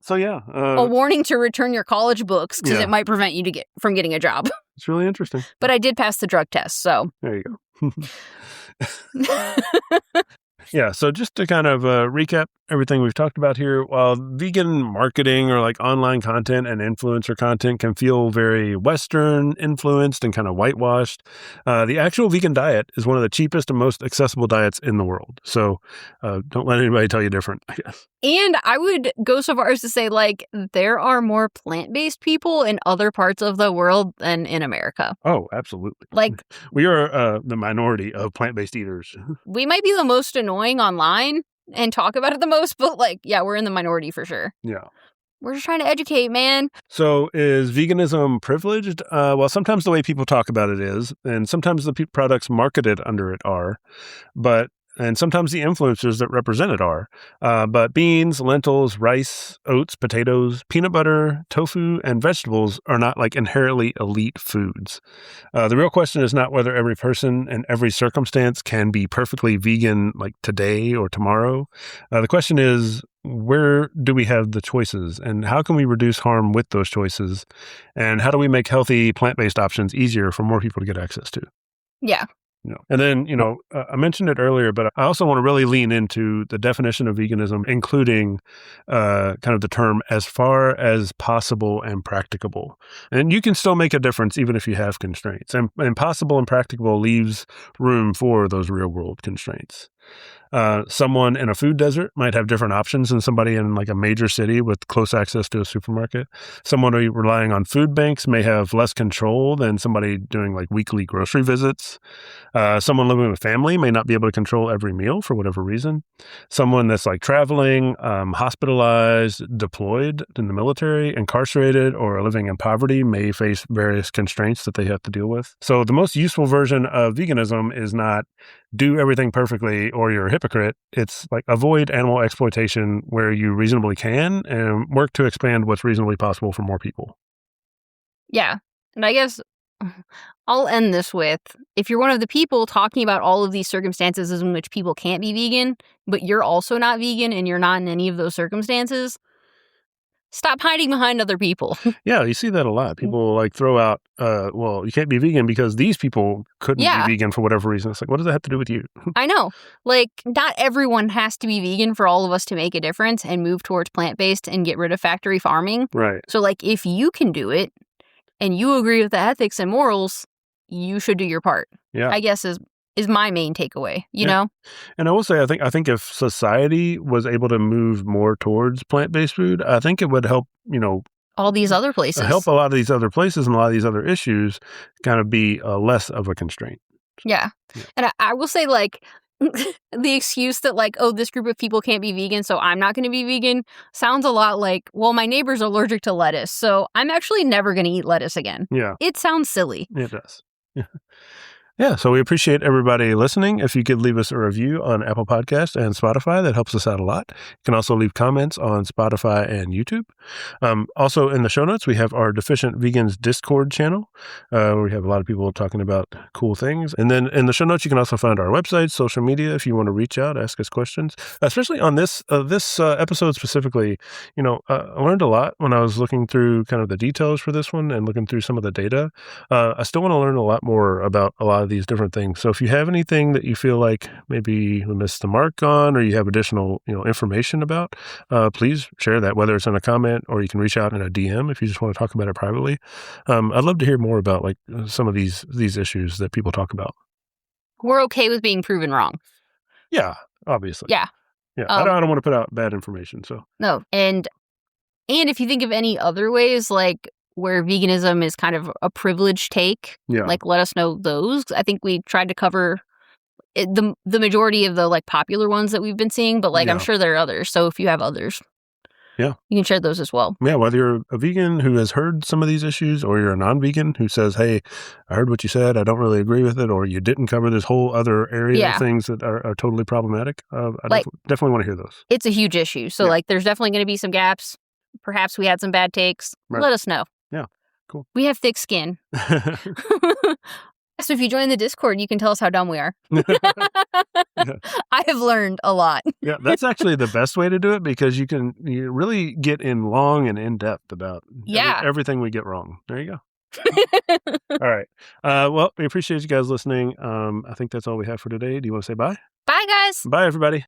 So yeah. A warning to return your college books because it might prevent you from getting a job. It's really interesting. But I did pass the drug test, so. There you go. Yeah, so just to kind of recap everything we've talked about here, while vegan marketing or like online content and influencer content can feel very Western influenced and kind of whitewashed, the actual vegan diet is one of the cheapest and most accessible diets in the world. So don't let anybody tell you different, I guess. And I would go so far as to say, like, there are more plant-based people in other parts of the world than in America. Oh, absolutely. Like, we are the minority of plant-based eaters. We might be the most annoying online and talk about it the most, but like, yeah, we're in the minority for sure. Yeah. We're just trying to educate, man. So is veganism privileged? Well, sometimes the way people talk about it is, and sometimes the products marketed under it are, and sometimes the influencers that represent it are. But beans, lentils, rice, oats, potatoes, peanut butter, tofu, and vegetables are not like inherently elite foods. The real question is not whether every person in every circumstance can be perfectly vegan like today or tomorrow. The question is, where do we have the choices and how can we reduce harm with those choices? And how do we make healthy plant-based options easier for more people to get access to? Yeah. And then, I mentioned it earlier, but I also want to really lean into the definition of veganism, including kind of the term as far as possible and practicable. And you can still make a difference even if you have constraints. And possible and practicable leaves room for those real world constraints. Someone in a food desert might have different options than somebody in like a major city with close access to a supermarket. Someone relying on food banks may have less control than somebody doing like weekly grocery visits. Someone living with family may not be able to control every meal for whatever reason. Someone that's like traveling, hospitalized, deployed in the military, incarcerated, or living in poverty may face various constraints that they have to deal with. So the most useful version of veganism is not do everything perfectly or you're a hypocrite. It's like avoid animal exploitation where you reasonably can and work to expand what's reasonably possible for more people. Yeah. And I guess I'll end this with, if you're one of the people talking about all of these circumstances in which people can't be vegan, but you're also not vegan and you're not in any of those circumstances, stop hiding behind other people. Yeah, you see that a lot. People like throw out, well, you can't be vegan because these people couldn't be vegan for whatever reason. It's like, what does that have to do with you? I know. Like, not everyone has to be vegan for all of us to make a difference and move towards plant-based and get rid of factory farming. Right. So, like, if you can do it and you agree with the ethics and morals, you should do your part. Yeah. I guess is my main takeaway, you know? And I will say, I think if society was able to move more towards plant-based food, I think it would help, all these other places. Help a lot of these other places and a lot of these other issues kind of be less of a constraint. Yeah. And I will say, like, the excuse that, like, oh, this group of people can't be vegan, so I'm not going to be vegan, sounds a lot like, well, my neighbor's allergic to lettuce, so I'm actually never going to eat lettuce again. Yeah. It sounds silly. It does. Yeah. Yeah, so we appreciate everybody listening. If you could leave us a review on Apple Podcasts and Spotify, that helps us out a lot. You can also leave comments on Spotify and YouTube. Also, in the show notes, we have our Deficient Vegans Discord channel, where we have a lot of people talking about cool things. And then in the show notes, you can also find our website, social media, if you want to reach out, ask us questions. Especially on this episode specifically, I learned a lot when I was looking through kind of the details for this one and looking through some of the data. I still want to learn a lot more about a lot of these different things. So if you have anything that you feel like maybe we missed the mark on, or you have additional, information about, please share that, whether it's in a comment or you can reach out in a DM if you just want to talk about it privately. I'd love to hear more about like some of these issues that people talk about. We're okay with being proven wrong. Yeah, obviously. Yeah. Yeah. I don't want to put out bad information. So no. And if you think of any other ways, like, where veganism is kind of a privileged take, like, let us know those. I think we tried to cover the majority of the like popular ones that we've been seeing, but like I'm sure there are others. So if you have others, you can share those as well. Yeah, whether you're a vegan who has heard some of these issues, or you're a non-vegan who says, hey, I heard what you said, I don't really agree with it, or you didn't cover this whole other area of things that are totally problematic. I definitely want to hear those. It's a huge issue. So like there's definitely going to be some gaps. Perhaps we had some bad takes. Right. Let us know. Yeah, cool. We have thick skin. So if you join the Discord, you can tell us how dumb we are. I have learned a lot. Yeah, that's actually the best way to do it, because you really get in long and in depth about everything we get wrong. There you go. All right. Well, we appreciate you guys listening. I think that's all we have for today. Do you want to say bye? Bye, guys. Bye, everybody.